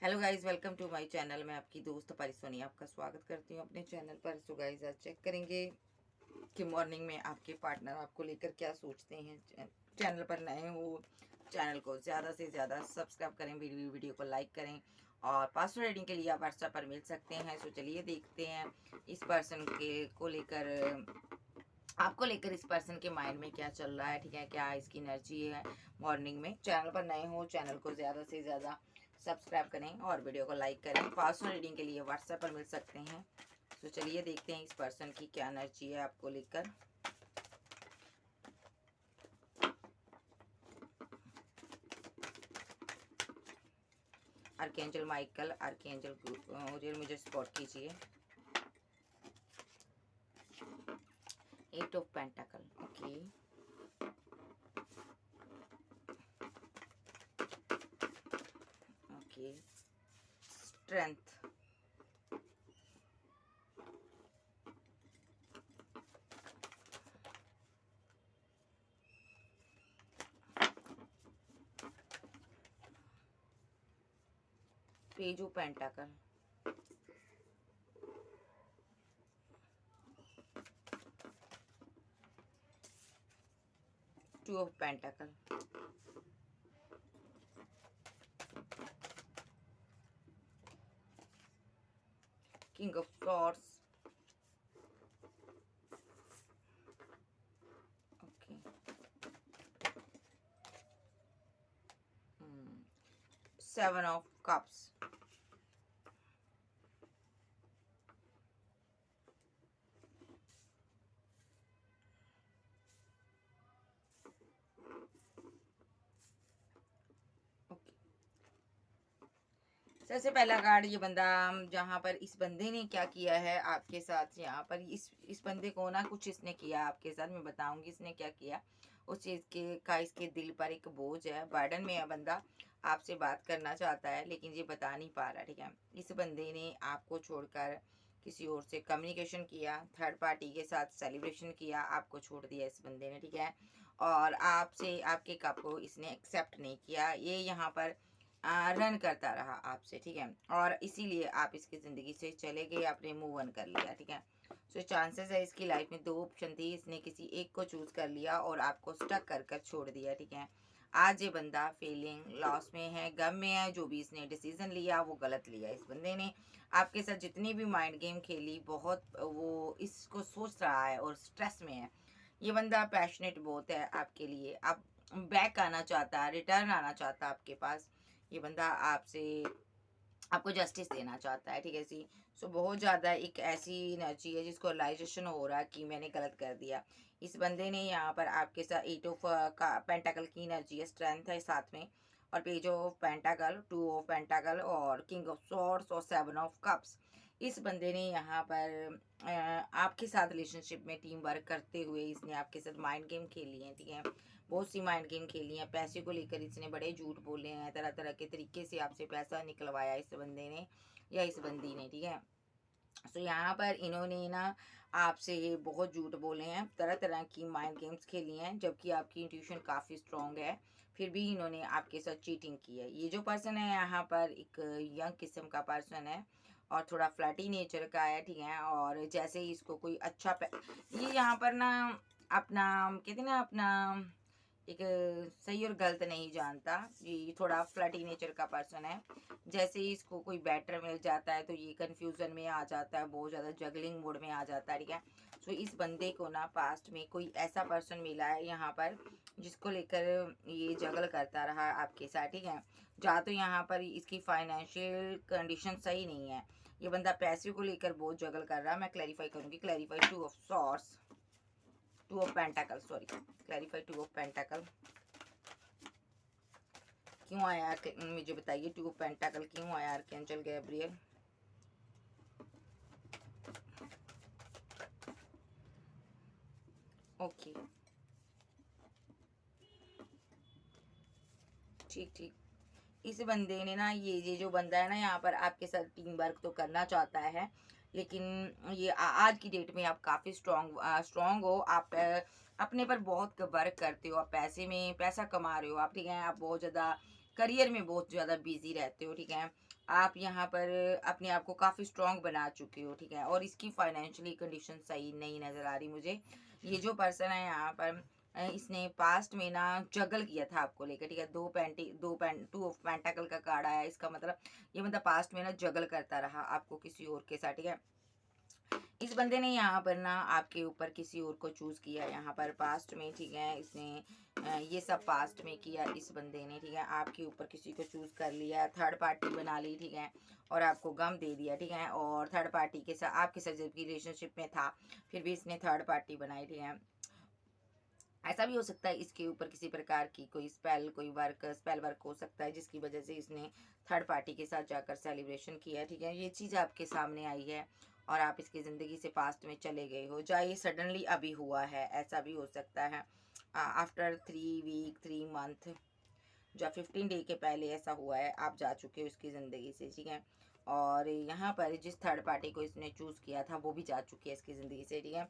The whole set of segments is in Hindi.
Hello guys, welcome to my channel. मैं आपकी दोस्त परिसोनी आपका स्वागत करती हूँ अपने चैनल पर। सो गाइस, आज चेक करेंगे कि मॉर्निंग में आपके पार्टनर आपको लेकर क्या सोचते हैं। चैनल पर नए हो, चैनल को ज़्यादा से ज़्यादा सब्सक्राइब करें, वीडियो को लाइक करें और पासवर्ड रीडिंग के लिए आप व्हाट्सएप पर मिल सकते हैं। सो चलिए देखते हैं इस पर्सन के को लेकर आपको लेकर इस पर्सन के माइंड में क्या चल रहा है। ठीक है, क्या इसकी एनर्जी है मॉर्निंग में। चैनल पर नए हो, चैनल को ज़्यादा से ज़्यादा सब्सक्राइब करें और वीडियो को लाइक करें। पर्सनल रीडिंग के लिए व्हाट्सएप पर मिल सकते हैं। तो चलिए देखते हैं इस पर्सन की क्या एनर्जी है आपको लेकर। आर्कएंजल माइकल, आर्कएंजल ओरियल, मुझे स्पॉट कीजिए। 8 of pentacle, okay. Okay, strength, page of pentacle, two of pentacle, king of swords, okay, 7 of cups, okay. सबसे पहला कार्ड ये बंदा, जहाँ पर इस बंदे ने क्या किया है आपके साथ। यहाँ पर इस बंदे को ना कुछ इसने किया आपके साथ, मैं बताऊंगी इसने क्या किया। उस चीज़ के का इसके दिल पर एक बोझ है, बर्डन में है बंदा। आपसे बात करना चाहता है लेकिन ये बता नहीं पा रहा। ठीक है, इस बंदे ने आपको छोड़कर किसी और से कम्युनिकेशन किया, थर्ड पार्टी के साथ सेलिब्रेशन किया, आपको छोड़ दिया इस बंदे ने। ठीक है, और आपसे आपके कप को इसने एक्सेप्ट नहीं किया। ये यहाँ पर रन करता रहा आपसे। ठीक है, और इसीलिए आप इसकी ज़िंदगी से चले गए, आपने मूव ऑन कर लिया। ठीक है, सो चांसेस है इसकी लाइफ में 2 ऑप्शन थी, इसने किसी एक को चूज़ कर लिया और आपको स्टक कर कर छोड़ दिया। ठीक है, आज ये बंदा फीलिंग लॉस में है, गम में है। जो भी इसने डिसीजन लिया वो गलत लिया। इस बंदे ने आपके साथ जितनी भी माइंड गेम खेली, बहुत वो इसको सोच रहा है और स्ट्रेस में है। ये बंदा पैशनेट बहुत है आपके लिए, आप बैक आना चाहता है, रिटर्न आना चाहता है आपके पास। ये बंदा आपसे आपको जस्टिस देना चाहता है। ठीक है सी। सो बहुत ज़्यादा एक ऐसी एनर्जी है जिसको रियलाइजेशन हो रहा है कि मैंने गलत कर दिया। इस बंदे ने यहाँ पर आपके साथ 8 ऑफ का पेंटाकल की एनर्जी है, स्ट्रेंथ है साथ में, और पेज ऑफ पेंटाकल, 2 ऑफ पेंटाकल और किंग ऑफ सॉर्ड्स और 7 ऑफ कप्स। इस बंदे ने यहाँ पर आपके साथ रिलेशनशिप में टीम वर्क करते हुए इसने आपके साथ माइंड गेम खेली है। ठीक है, बहुत सी माइंड गेम खेली है। पैसे को लेकर इसने बड़े झूठ बोले हैं, तरह तरह के तरीके से आपसे पैसा निकलवाया इस बंदे ने या इस बंदी ने। ठीक है, सो यहाँ पर इन्होंने ना आपसे बहुत झूठ बोले हैं, तरह तरह की माइंड गेम्स खेली हैं, जबकि आपकी इंट्यूशन काफ़ी स्ट्रांग है, फिर भी इन्होंने आपके साथ चीटिंग की है। ये जो पर्सन है यहाँ पर एक यंग किस्म का पर्सन है और थोड़ा फ्लर्टी नेचर का है। ठीक है, और जैसे ही इसको कोई अच्छा ये यहाँ पर ना अपना, कहते हैं ना, अपना एक सही और गलत नहीं जानता। ये थोड़ा फ्लर्टी नेचर का पर्सन है। जैसे ही इसको कोई बेटर मिल जाता है तो ये कंफ्यूजन में आ जाता है, बहुत ज़्यादा जगलिंग मोड में आ जाता है। ठीक है, सो इस बंदे को ना पास्ट में कोई ऐसा पर्सन मिला है यहाँ पर जिसको लेकर ये जगल करता रहा आपके साथ। ठीक है, जहाँ तो यहाँ पर इसकी फाइनेंशियल कंडीशन सही नहीं है। ये बंदा पैसे को लेकर बहुत जगल कर रहा है। मैं क्लैरिफाई करूँगी। Clarify 2 of swords, 2 of pentacle, sorry, clarify 2 of pentacle क्यों आया, मुझे बताइए। 2 ऑफ पेंटाकल क्यों आया आर्कएंजल गैब्रियल। ओके, ठीक ठीक। इस बंदे ने ना, ये जो बंदा है ना यहाँ पर आपके साथ टीम वर्क तो करना चाहता है, लेकिन ये आज की डेट में आप काफ़ी स्ट्रॉन्ग हो। आप अपने पर बहुत वर्क करते हो, आप पैसे में पैसा कमा रहे हो आप। ठीक है, आप बहुत ज़्यादा करियर में बहुत ज़्यादा बिजी रहते हो। ठीक है, आप यहाँ पर अपने आप को काफ़ी स्ट्रांग बना चुके हो, ठीक है। और इसकी फाइनेंशियली कंडीशन सही नहीं नज़र आ रही मुझे। ये जो पर्सन है यहाँ पर इसने पास्ट में ना जगल किया था आपको लेकर, ठीक है। टू ऑफ पेंटाकल का कार्ड आया, इसका मतलब ये मतलब पास्ट में ना जगल करता रहा आपको किसी और के साथ, ठीक है। इस बंदे ने यहाँ पर ना आपके ऊपर किसी और को चूज किया यहाँ पर पास्ट में, ठीक है। इसने ये सब पास्ट में किया इस बंदे ने, ठीक है। आपके ऊपर किसी को चूज कर लिया, थर्ड पार्टी बना ली, ठीक है। और आपको गम दे दिया, ठीक है। और थर्ड पार्टी के साथ आपके साथ जबकि रिलेशनशिप में था, फिर भी इसने थर्ड पार्टी बनाई, ठीक है। ऐसा भी हो सकता है इसके ऊपर किसी प्रकार की कोई स्पेल वर्क हो सकता है, जिसकी वजह से इसने थर्ड पार्टी के साथ जाकर सेलिब्रेशन किया, ठीक है। ये चीज़ आपके सामने आई है और आप इसकी ज़िंदगी से पास्ट में चले गए हो, या ये सडनली अभी हुआ है, ऐसा भी हो सकता है। आफ्टर 3 वीक 3 मंथ जो 15 डे के पहले ऐसा हुआ है, आप जा चुके हो इसकी ज़िंदगी से, ठीक है। और यहाँ पर जिस थर्ड पार्टी को इसने चूज़ किया था वो भी जा चुकी है इसकी ज़िंदगी से, ठीक है।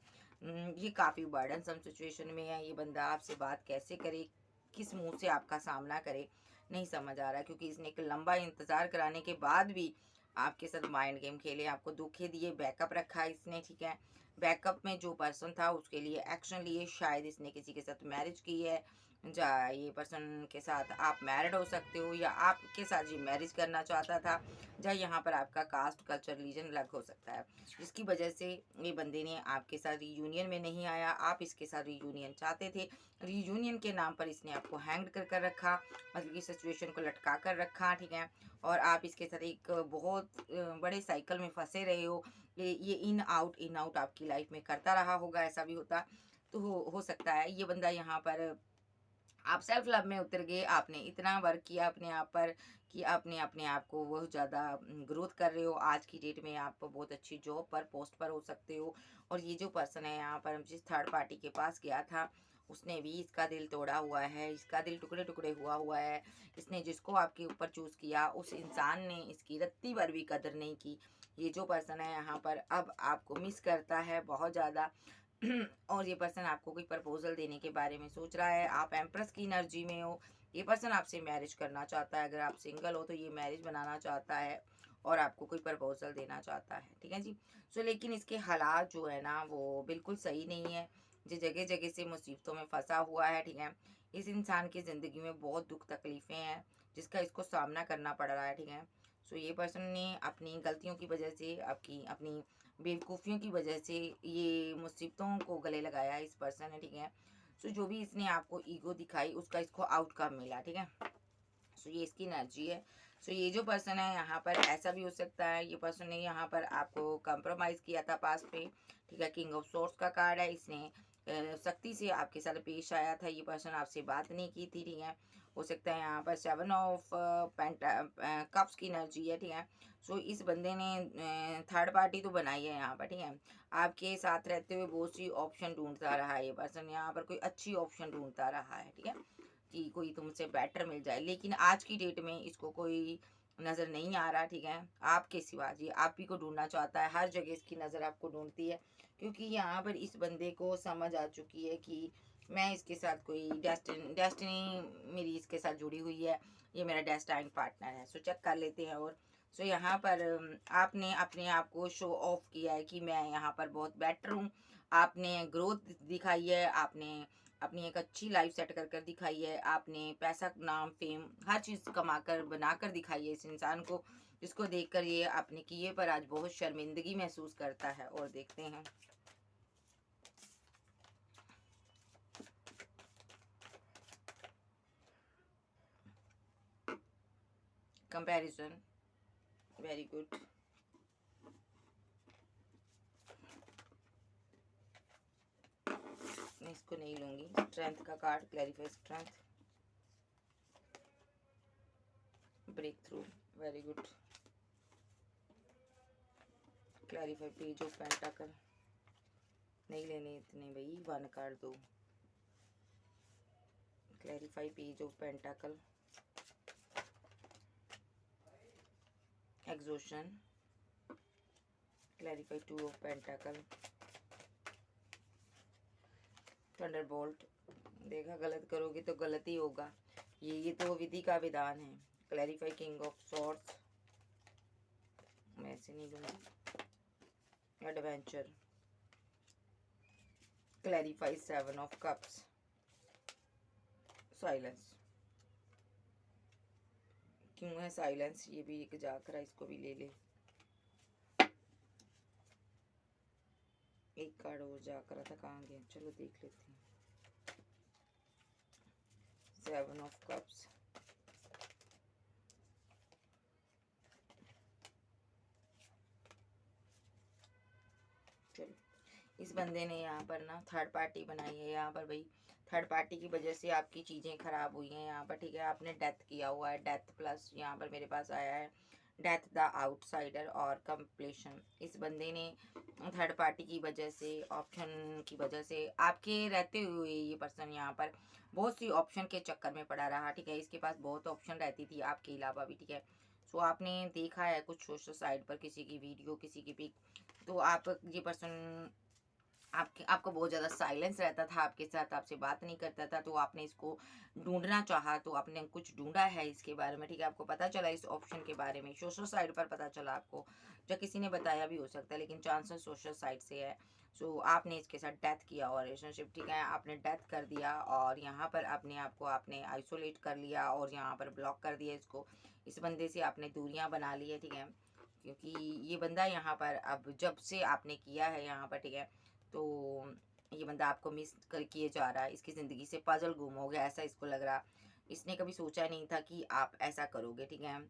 ये काफ़ी बर्डन सम सिचुएशन में है। ये बंदा आपसे बात कैसे करे, किस मुंह से आपका सामना करे, नहीं समझ आ रहा, क्योंकि इसने एक लंबा इंतज़ार कराने के बाद भी आपके साथ माइंड गेम खेले, आपको धोखे दिए, बैकअप रखा इसने, ठीक है। बैकअप में जो पर्सन था उसके लिए एक्शन लिए, शायद इसने किसी के साथ मैरिज की है, जा ये पर्सन के साथ आप मैरिड हो सकते हो, या आपके साथ ये मैरिज करना चाहता था, या यहाँ पर आपका कास्ट कल्चर रिलीजन अलग हो सकता है, जिसकी वजह से ये बंदे ने आपके साथ रीयूनियन में नहीं आया, आप इसके साथ रीयूनियन चाहते थे। रीयूनियन के नाम पर इसने आपको हैंग कर रखा, मतलब कि सिचुएशन को लटका कर रखा, ठीक है। और आप इसके साथ एक बहुत बड़े साइकिल में फंसे रहे हो। ये इन आउट आपकी लाइफ में करता रहा होगा, ऐसा भी होता तो हो सकता है। ये बंदा यहाँ पर आप सेल्फ लव में उतर गए, आपने इतना वर्क किया अपने आप पर कि आपने अपने आप को बहुत ज़्यादा ग्रोथ कर रहे हो। आज की डेट में आप बहुत अच्छी जॉब पर पोस्ट पर हो सकते हो। और ये जो पर्सन है यहाँ पर जिस थर्ड पार्टी के पास गया था, उसने भी इसका दिल तोड़ा हुआ है, इसका दिल टुकड़े टुकड़े हुआ है। इसने जिसको आपके ऊपर चूज़ किया उस इंसान ने इसकी रत्ती भर भी कदर नहीं की। ये जो पर्सन है यहाँ पर अब आपको मिस करता है बहुत ज़्यादा। और ये पर्सन आपको कोई प्रपोजल देने के बारे में सोच रहा है। आप एम्प्रेस की एनर्जी में हो। ये पर्सन आपसे मैरिज करना चाहता है, अगर आप सिंगल हो तो ये मैरिज बनाना चाहता है और आपको कोई प्रपोजल देना चाहता है, ठीक है जी। लेकिन इसके हालात जो है ना वो बिल्कुल सही नहीं है। जो जगह जगह से मुसीबतों में फंसा हुआ है, ठीक है। इस इंसान की ज़िंदगी में बहुत दुख तकलीफ़ें हैं जिसका इसको सामना करना पड़ रहा है, ठीक है। ये पर्सन ने अपनी गलतियों की वजह से, आपकी अपनी बेवकूफ़ियों की वजह से ये मुसीबतों को गले लगाया है इस पर्सन ने, ठीक है। जो भी इसने आपको ईगो दिखाई उसका इसको आउटकम मिला, ठीक है। ये इसकी एनर्जी है। ये जो पर्सन है यहाँ पर ऐसा भी हो सकता है, ये पर्सन ने यहाँ पर आपको कंप्रोमाइज़ किया था पास्ट पे, ठीक है। किंग ऑफ सोर्स का कार्ड है। इसने सख्ती से आपके साथ पेश आया था। ये पर्सन आपसे बात नहीं की थी, ठीक है। हो सकता है यहाँ पर 7 ऑफ कप्स की एनर्जी है, ठीक है। इस बंदे ने थर्ड पार्टी तो बनाई है यहाँ पर, ठीक है। आपके साथ रहते हुए बहुत सी ऑप्शन ढूंढता रहा है ये पर्सन, यहाँ पर कोई अच्छी ऑप्शन ढूंढता रहा है, ठीक है, कि कोई तुमसे बेटर मिल जाए। लेकिन आज की डेट में इसको कोई नज़र नहीं आ रहा, ठीक है। आपके सिवा ये आप ही को ढूंढना चाहता है, हर जगह इसकी नज़र आपको ढूंढती है, क्योंकि यहाँ पर इस बंदे को समझ आ चुकी है कि मैं इसके साथ कोई डेस्टिनी मेरी इसके साथ जुड़ी हुई है, ये मेरा डेस्टाइन पार्टनर है। चेक कर लेते हैं। और यहाँ पर आपने अपने आप को शो ऑफ किया है कि मैं यहाँ पर बहुत बेटर हूँ। आपने ग्रोथ दिखाई है, आपने अपनी एक अच्छी लाइफ सेट कर दिखाई है, आपने पैसा नाम फेम हर चीज़ कमा कर बना कर दिखाई है इस इंसान को, जिसको देखकर ये आपने किए पर आज बहुत शर्मिंदगी महसूस करता है। और देखते हैं कंपैरिजन। Very good. मैं इसको नहीं लूंगी। स्ट्रेंथ का card, clarify strength, breakthrough, very good. Clarify page of pentacle, नहीं लेने इतने भाई, 1 कार्ड दो। Clarify page of pentacle, exhaustion, clarify 2 of pentacle, thunderbolt. देखा, गलत करोगे तो गलत ही होगा, ये तो विधि का विधान है। क्लैरिफाई किंग ऑफ सॉर्ड्स, से नहीं दूंगी। Adventure, clarify, 7 of cups, silence. क्यों है साइलेंस? ये भी एक जाकर इसको भी ले ले। एक कार्ड और जाकर था, कहाँ गया? चलो देख लेते हैं। 7 ऑफ कप्स, चलो इस बंदे ने यहाँ पर ना थर्ड पार्टी बनाई है। यहाँ पर भाई थर्ड पार्टी की वजह से आपकी चीज़ें खराब हुई हैं यहाँ पर, ठीक है। आपने डेथ किया हुआ है, डेथ प्लस यहाँ पर मेरे पास आया है डेथ, द आउटसाइडर और कंप्लीशन। इस बंदे ने थर्ड पार्टी की वजह से, ऑप्शन की वजह से, आपके रहते हुए ये पर्सन यहाँ पर बहुत सी ऑप्शन के चक्कर में पड़ा रहा, ठीक है। इसके पास बहुत ऑप्शन रहती थी आपके अलावा भी, ठीक है। सो आपने देखा है कुछ सोशल साइट पर किसी की वीडियो, किसी की पिक, तो आप ये पर्सन आपको बहुत ज़्यादा साइलेंस रहता था आपके साथ, आपसे बात नहीं करता था, तो आपने इसको ढूंढना चाहा, तो आपने कुछ ढूंढा है इसके बारे में, ठीक है। आपको पता चला इस ऑप्शन के बारे में, सोशल साइट पर पता चला आपको, या किसी ने बताया भी हो सकता है, लेकिन चांसेस सोशल साइट से है। सो आपने इसके साथ डेथ किया और रिलेशनशिप, ठीक है, आपने डेथ कर दिया और यहाँ पर अपने आप को आपने आइसोलेट कर लिया और यहाँ पर ब्लॉक कर दिया इसको। इस बंदे से आपने दूरियाँ बना ली है, ठीक है, क्योंकि ये बंदा यहाँ पर अब जब से आपने किया है यहाँ पर, ठीक है, तो ये बंदा आपको मिस कर किए जा रहा है। इसकी ज़िंदगी से पजल गुम हो गया, ऐसा इसको लग रहा। इसने कभी सोचा नहीं था कि आप ऐसा करोगे, ठीक है।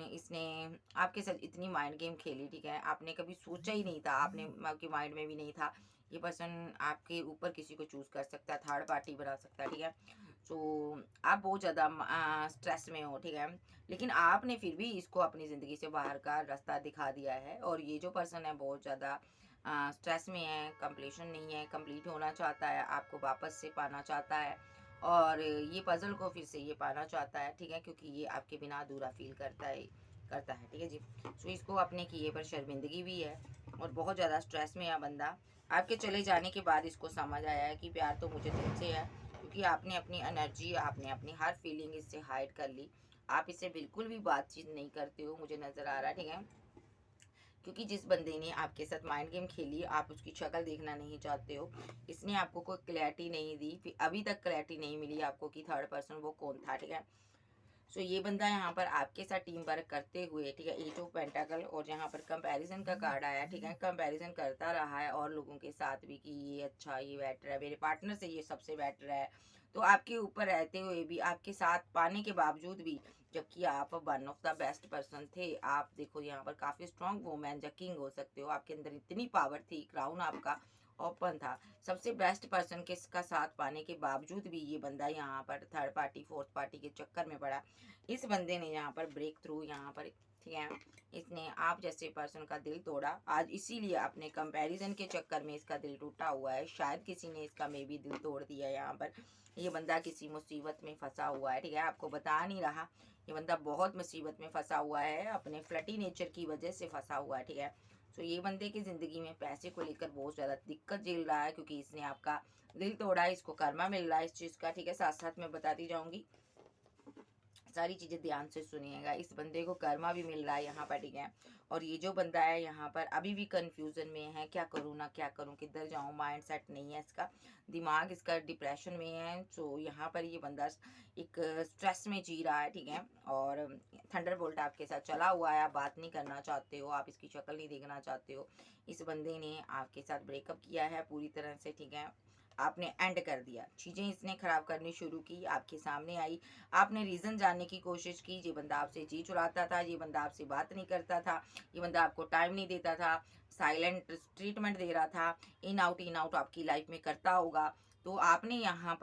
इसने आपके साथ इतनी माइंड गेम खेली, ठीक है, आपने कभी सोचा ही नहीं था, आपने आपके माइंड में भी नहीं था ये पर्सन आपके ऊपर किसी को चूज़ कर सकता है, थर्ड पार्टी बना सकता है, ठीक है। सो आप बहुत ज़्यादा स्ट्रेस में हो, ठीक है, लेकिन आपने फिर भी इसको अपनी ज़िंदगी से बाहर का रास्ता दिखा दिया है। और ये जो पर्सन है बहुत ज़्यादा स्ट्रेस में है, कंप्लीशन नहीं है, कंप्लीट होना चाहता है, आपको वापस से पाना चाहता है और ये पजल को फिर से ये पाना चाहता है, ठीक है, क्योंकि ये आपके बिना अधूरा फील करता है, ठीक है जी। सो इसको अपने किए पर शर्मिंदगी भी है और बहुत ज़्यादा स्ट्रेस में है बंदा। आपके चले जाने के बाद इसको समझ आया है कि प्यार तो मुझे तुमसे है, क्योंकि आपने अपनी एनर्जी, आपने अपनी हर फीलिंग इससे हाइड कर ली। आप इससे बिल्कुल भी बातचीत नहीं करते हो, मुझे नज़र आ रहा है, ठीक है, क्योंकि जिस बंदे ने आपके साथ माइंड गेम खेली, आप उसकी शक्ल देखना नहीं चाहते हो। इसने आपको कोई क्लैरिटी नहीं दी, फिर अभी तक क्लैरिटी नहीं मिली आपको कि थर्ड पर्सन वो कौन था, ठीक है। सो ये बंदा यहाँ पर आपके साथ टीम वर्क करते हुए, ठीक है, 8 ऑफ पेंटाकल और यहाँ पर कंपैरिजन का कार्ड आया, ठीक है, कंपैरिजन करता रहा है और लोगों के साथ भी कि ये अच्छा, ये बेटर है, मेरे पार्टनर से ये सबसे बेटर है। तो आपके ऊपर रहते हुए भी, आपके साथ पाने के बावजूद भी, जबकि आप one of the best person थे, आप देखो यहाँ पर काफ़ी स्ट्रॉन्ग वुमेन या किंग हो सकते हो, आपके अंदर इतनी पावर थी, क्राउन आपका ओपन था, सबसे बेस्ट पर्सन के का साथ पाने के बावजूद भी ये बंदा यहाँ पर थर्ड पार्टी, फोर्थ पार्टी के चक्कर में पड़ा। इस बंदे ने यहाँ पर ब्रेक थ्रू यहाँ पर, ठीक है, इसने आप जैसे पर्सन का दिल तोड़ा आज, इसीलिए अपने कंपैरिजन के चक्कर में इसका दिल टूटा हुआ है। शायद किसी ने इसका मे भी दिल तोड़ दिया यहाँ पर। ये बंदा किसी मुसीबत में फंसा हुआ है, ठीक है, आपको बता नहीं रहा, ये बंदा बहुत मुसीबत में फंसा हुआ है, अपने फ्लटी नेचर की वजह से फंसा हुआ है, ठीक है। तो ये बंदे की ज़िंदगी में पैसे को लेकर बहुत ज़्यादा दिक्कत झेल रहा है, क्योंकि इसने आपका दिल तोड़ा है, इसको कर्मा मिल रहा है इस चीज़ का, ठीक है। साथ साथ मैं बताती जाऊंगी, सारी चीज़ें ध्यान से सुनिएगा। इस बंदे को कर्मा भी मिल रहा है यहाँ पर, ठीक है। और ये जो बंदा है यहाँ पर अभी भी कंफ्यूजन में है, क्या करूँ ना क्या करूँ, किधर जाऊँ, माइंड सेट नहीं है इसका, दिमाग इसका डिप्रेशन में है। तो यहाँ पर ये बंदा एक स्ट्रेस में जी रहा है, ठीक है। और थंडरबोल्ट आपके साथ चला हुआ है, आप बात नहीं करना चाहते हो, आप इसकी शक्ल नहीं देखना चाहते हो। इस बंदे ने आपके साथ ब्रेकअप किया है पूरी तरह से, ठीक है, आपने एंड कर दिया, चीज़ें इसने ख़राब करनी शुरू की, आपके सामने आई, आपने रीज़न जानने की कोशिश की। ये बंदा आपसे जी चुराता था, ये बंदा आपसे बात नहीं करता था, ये बंदा आपको टाइम नहीं देता था, साइलेंट ट्रीटमेंट दे रहा था, इन आउट आपकी लाइफ में करता होगा। तो आपने यहाँ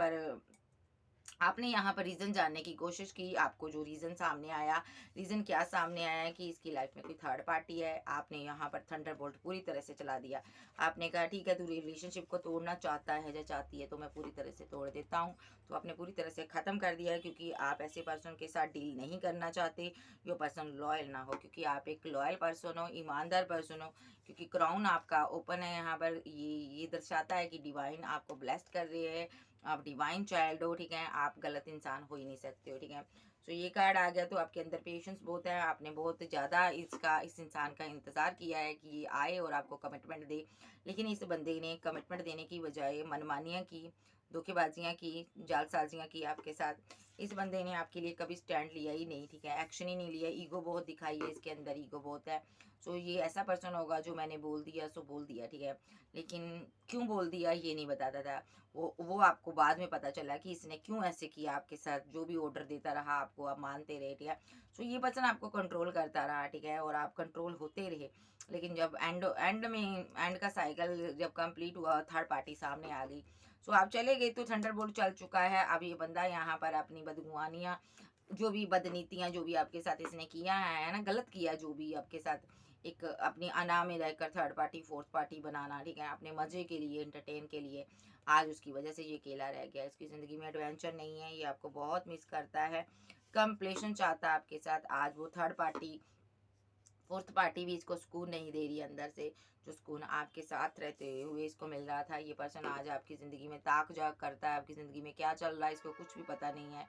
पर रीज़न जानने की कोशिश की, आपको जो रीज़न सामने आया, रीज़न क्या सामने आया कि इसकी लाइफ में कोई थर्ड पार्टी है, आपने यहाँ पर थंडरबोल्ट पूरी तरह से चला दिया। आपने कहा ठीक है, तू रिलेशनशिप को तोड़ना चाहता है या चाहती है तो मैं पूरी तरह से तोड़ देता हूँ। तो आपने पूरी तरह से ख़त्म कर दिया है, क्योंकि आप ऐसे पर्सन के साथ डील नहीं करना चाहते जो पर्सन लॉयल ना हो, क्योंकि आप एक लॉयल पर्सन हो, ईमानदार पर्सन हो, क्योंकि क्राउन आपका ओपन है यहाँ पर। ये दर्शाता है कि डिवाइन आपको ब्लेस्ड कर रही है, आप डिवाइन चाइल्ड हो, ठीक है, आप गलत इंसान हो ही नहीं सकते हो, ठीक है। सो ये कार्ड आ गया तो आपके अंदर पेशेंस बहुत है, आपने बहुत ज़्यादा इस इंसान का इंतज़ार किया है कि ये आए और आपको कमिटमेंट दे, लेकिन इस बंदे ने कमिटमेंट देने की बजाय मनमानियाँ की, धोखेबाजियाँ की, जालसाजियाँ की आपके साथ। इस बंदे ने आपके लिए कभी स्टैंड लिया ही नहीं, ठीक है, एक्शन ही नहीं लिया, ईगो बहुत दिखाई है, इसके अंदर ईगो बहुत है। सो ये ऐसा पर्सन होगा जो मैंने बोल दिया सो बोल दिया, ठीक है, लेकिन क्यों बोल दिया ये नहीं बताता था। वो आपको बाद में पता चला कि इसने क्यों ऐसे किया आपके साथ, जो भी ऑर्डर देता रहा आपको आप मानते रहे, ठीक है। सो ये पर्सन आपको कंट्रोल करता रहा, ठीक है, और आप कंट्रोल होते रहे, लेकिन जब एंड का साइकिल जब कंप्लीट हुआ, थर्ड पार्टी सामने आ गई, सो आप चले गए तो थंडरबोल्ट चल चुका है। अब ये बंदा यहाँ पर अपनी बदगुमानियाँ, जो भी बदनीतियाँ, जो भी आपके साथ इसने किया है ना, गलत किया जो भी आपके साथ, एक अपनी अना में रहकर थर्ड पार्टी फोर्थ पार्टी बनाना, ठीक है, अपने मज़े के लिए, एंटरटेन के लिए, आज उसकी वजह से ये अकेला रह गया। इसकी ज़िंदगी में एडवेंचर नहीं है, ये आपको बहुत मिस करता है, कंप्लेशन चाहता है आपके साथ। आज वो थर्ड पार्टी फोर्थ पार्टी भी इसको सुकून नहीं दे रही अंदर से, जो सुकून आपके साथ रहते हुए इसको मिल रहा था। ये पर्सन आज आपकी ज़िंदगी में ताक जाक करता है, आपकी ज़िंदगी में क्या चल रहा है इसको कुछ भी पता नहीं है।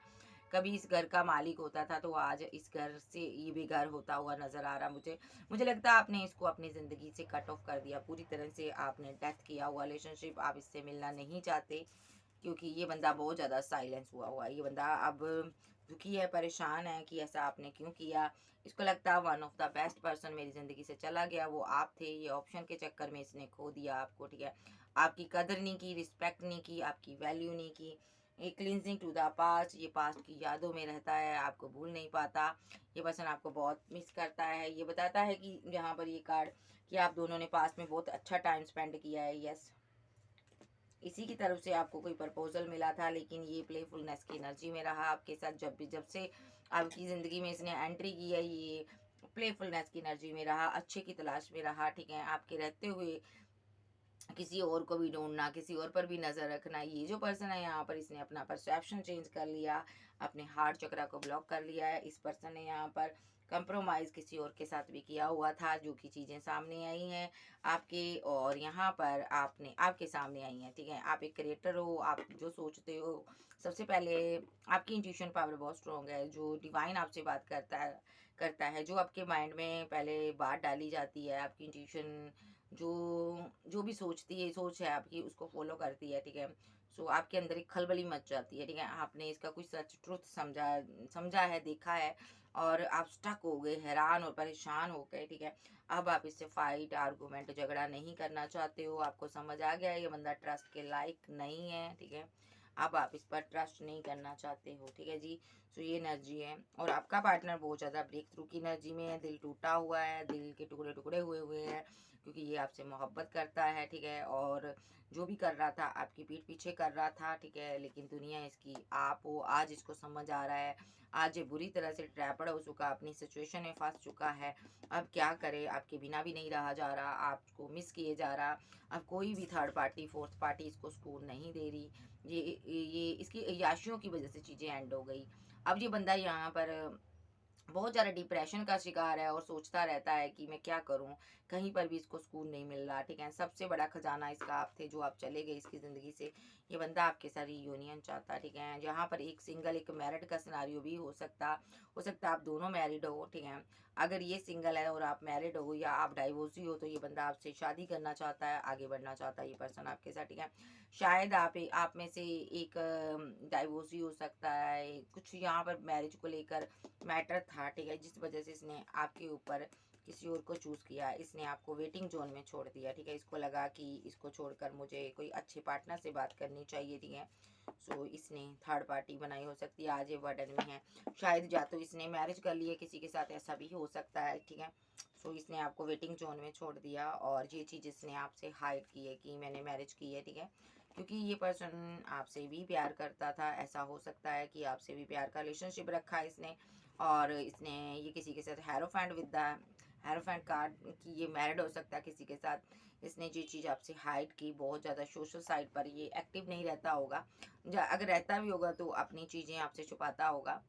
कभी इस घर का मालिक होता था तो आज इस घर से ये बेघर होता हुआ नज़र आ रहा मुझे। मुझे लगता है आपने इसको अपनी ज़िंदगी से कट ऑफ कर दिया पूरी तरह से, आपने डेथ किया हुआ रिलेशनशिप, आप इससे मिलना नहीं चाहते, क्योंकि ये बंदा बहुत ज़्यादा साइलेंस हुआ हुआ है। ये बंदा अब दुखी है, परेशान है कि ऐसा आपने क्यों किया। इसको लगता है one of the best person मेरी ज़िंदगी से चला गया, वो आप थे। ये ऑप्शन के चक्कर में इसने खो दिया आपको, ठीक है। आपकी कदर नहीं की, रिस्पेक्ट नहीं की, आपकी वैल्यू नहीं की। ये क्लिनजिंग टू द पास्ट, ये पास्ट की यादों में रहता है, आपको भूल नहीं पाता। ये पर्सन आपको बहुत मिस करता है। ये बताता है कि यहाँ पर ये कार्ड कि आप दोनों ने पास्ट में बहुत अच्छा टाइम स्पेंड किया है। यस, इसी की तरफ से आपको कोई प्रपोजल मिला था, लेकिन ये प्लेफुलनेस की एनर्जी में रहा आपके साथ। जब से आपकी ज़िंदगी में इसने एंट्री की है, ये प्लेफुलनेस की एनर्जी में रहा, अच्छे की तलाश में रहा, ठीक है। आपके रहते हुए किसी और को भी ढूंढना, किसी और पर भी नज़र रखना। ये जो पर्सन है यहाँ पर, इसने अपना परसेप्शन चेंज कर लिया, अपने हार्ट चक्रा को ब्लॉक कर लिया है। इस पर्सन ने यहाँ पर कंप्रोमाइज़ किसी और के साथ भी किया हुआ था, जो कि चीज़ें सामने आई हैं आपके, और यहाँ पर आपने आपके सामने आई हैं, ठीक है। आप एक क्रिएटर हो, आप जो सोचते हो, सबसे पहले आपकी इंट्यूशन पावर बहुत स्ट्रॉन्ग है। जो डिवाइन आपसे बात करता है, जो आपके माइंड में पहले बात डाली जाती है, आपकी इंट्यूशन जो जो भी सोचती है, सोच है आपकी, उसको फॉलो करती है, ठीक है। सो आपके अंदर एक खलबली मच जाती है, ठीक है। आपने इसका कुछ सच ट्रुथ समझा है, देखा है, और आप स्टक हो गए, हैरान और परेशान हो गए, ठीक है। अब आप इससे फाइट, आर्गूमेंट, झगड़ा नहीं करना चाहते हो। आपको समझ आ गया है ये बंदा ट्रस्ट के लायक नहीं है, ठीक है। अब आप इस पर ट्रस्ट नहीं करना चाहते हो, ठीक है जी। सो ये एनर्जी है, और आपका पार्टनर बहुत ज़्यादा ब्रेक थ्रू की एनर्जी में है, दिल टूटा हुआ है, दिल के टुकड़े टुकड़े हुए हुए हैं, क्योंकि ये आपसे मोहब्बत करता है, ठीक है। और जो भी कर रहा था आपकी पीठ पीछे कर रहा था, ठीक है, लेकिन दुनिया इसकी आप हो, आज इसको समझ आ रहा है। आज ये बुरी तरह से ट्रैपड हो चुका, अपनी सिचुएशन में फंस चुका है। अब क्या करे, आपके बिना भी नहीं रहा जा रहा, आपको मिस किए जा रहा। अब कोई भी थर्ड पार्टी फोर्थ पार्टी इसको सुकून नहीं दे रही। ये इसकी अय्याशियों की वजह से चीज़ें एंड हो गई। अब ये बंदा यहाँ पर बहुत ज़्यादा डिप्रेशन का शिकार है, और सोचता रहता है कि मैं क्या करूं, कहीं पर भी इसको सुकून नहीं मिल रहा, ठीक है। सबसे बड़ा खजाना इसका आप थे, जो आप चले गए इसकी ज़िंदगी से। ये बंदा आपके साथ यूनियन चाहता, ठीक है। जहाँ पर एक सिंगल एक मैरिड का सिनारियो भी हो सकता आप दोनों मैरिड हो, ठीक है। अगर ये सिंगल है और आप मैरिड हो, या आप डाइवोर्सी हो, तो ये बंदा आपसे शादी करना चाहता है, आगे बढ़ना चाहता है ये पर्सन आपके साथ, ठीक है। शायद आप में से एक डाइवोर्सी हो सकता है, कुछ यहाँ पर मैरिज को लेकर मैटर था, ठीक है, जिस वजह से इसने आपके ऊपर किसी और को चूज़ किया। इसने आपको वेटिंग जोन में छोड़ दिया, ठीक है। इसको लगा कि इसको छोड़कर मुझे कोई अच्छे पार्टनर से बात करनी चाहिए, ठीक है। सो इसने थर्ड पार्टी बनाई हो सकती है, आज ये बर्डन में है। शायद या तो इसने मैरिज कर लिया किसी के साथ, ऐसा भी हो सकता है, ठीक है। सो इसने आपको वेटिंग जोन में छोड़ दिया, और ये चीज़ इसने आपसे हाइड की है कि मैंने मैरिज की है, ठीक है। क्योंकि ये पर्सन आपसे भी प्यार करता था, ऐसा हो सकता है कि आपसे भी प्यार का रिलेशनशिप रखा है इसने, और इसने ये किसी के साथ hierophant with the hierophant card कि ये मैरिड हो सकता है किसी के साथ। इसने ये चीज़ आपसे हाइड की, बहुत ज़्यादा सोशल साइड पर ये एक्टिव नहीं रहता होगा, अगर रहता भी होगा तो अपनी चीज़ें आपसे छुपाता होगा।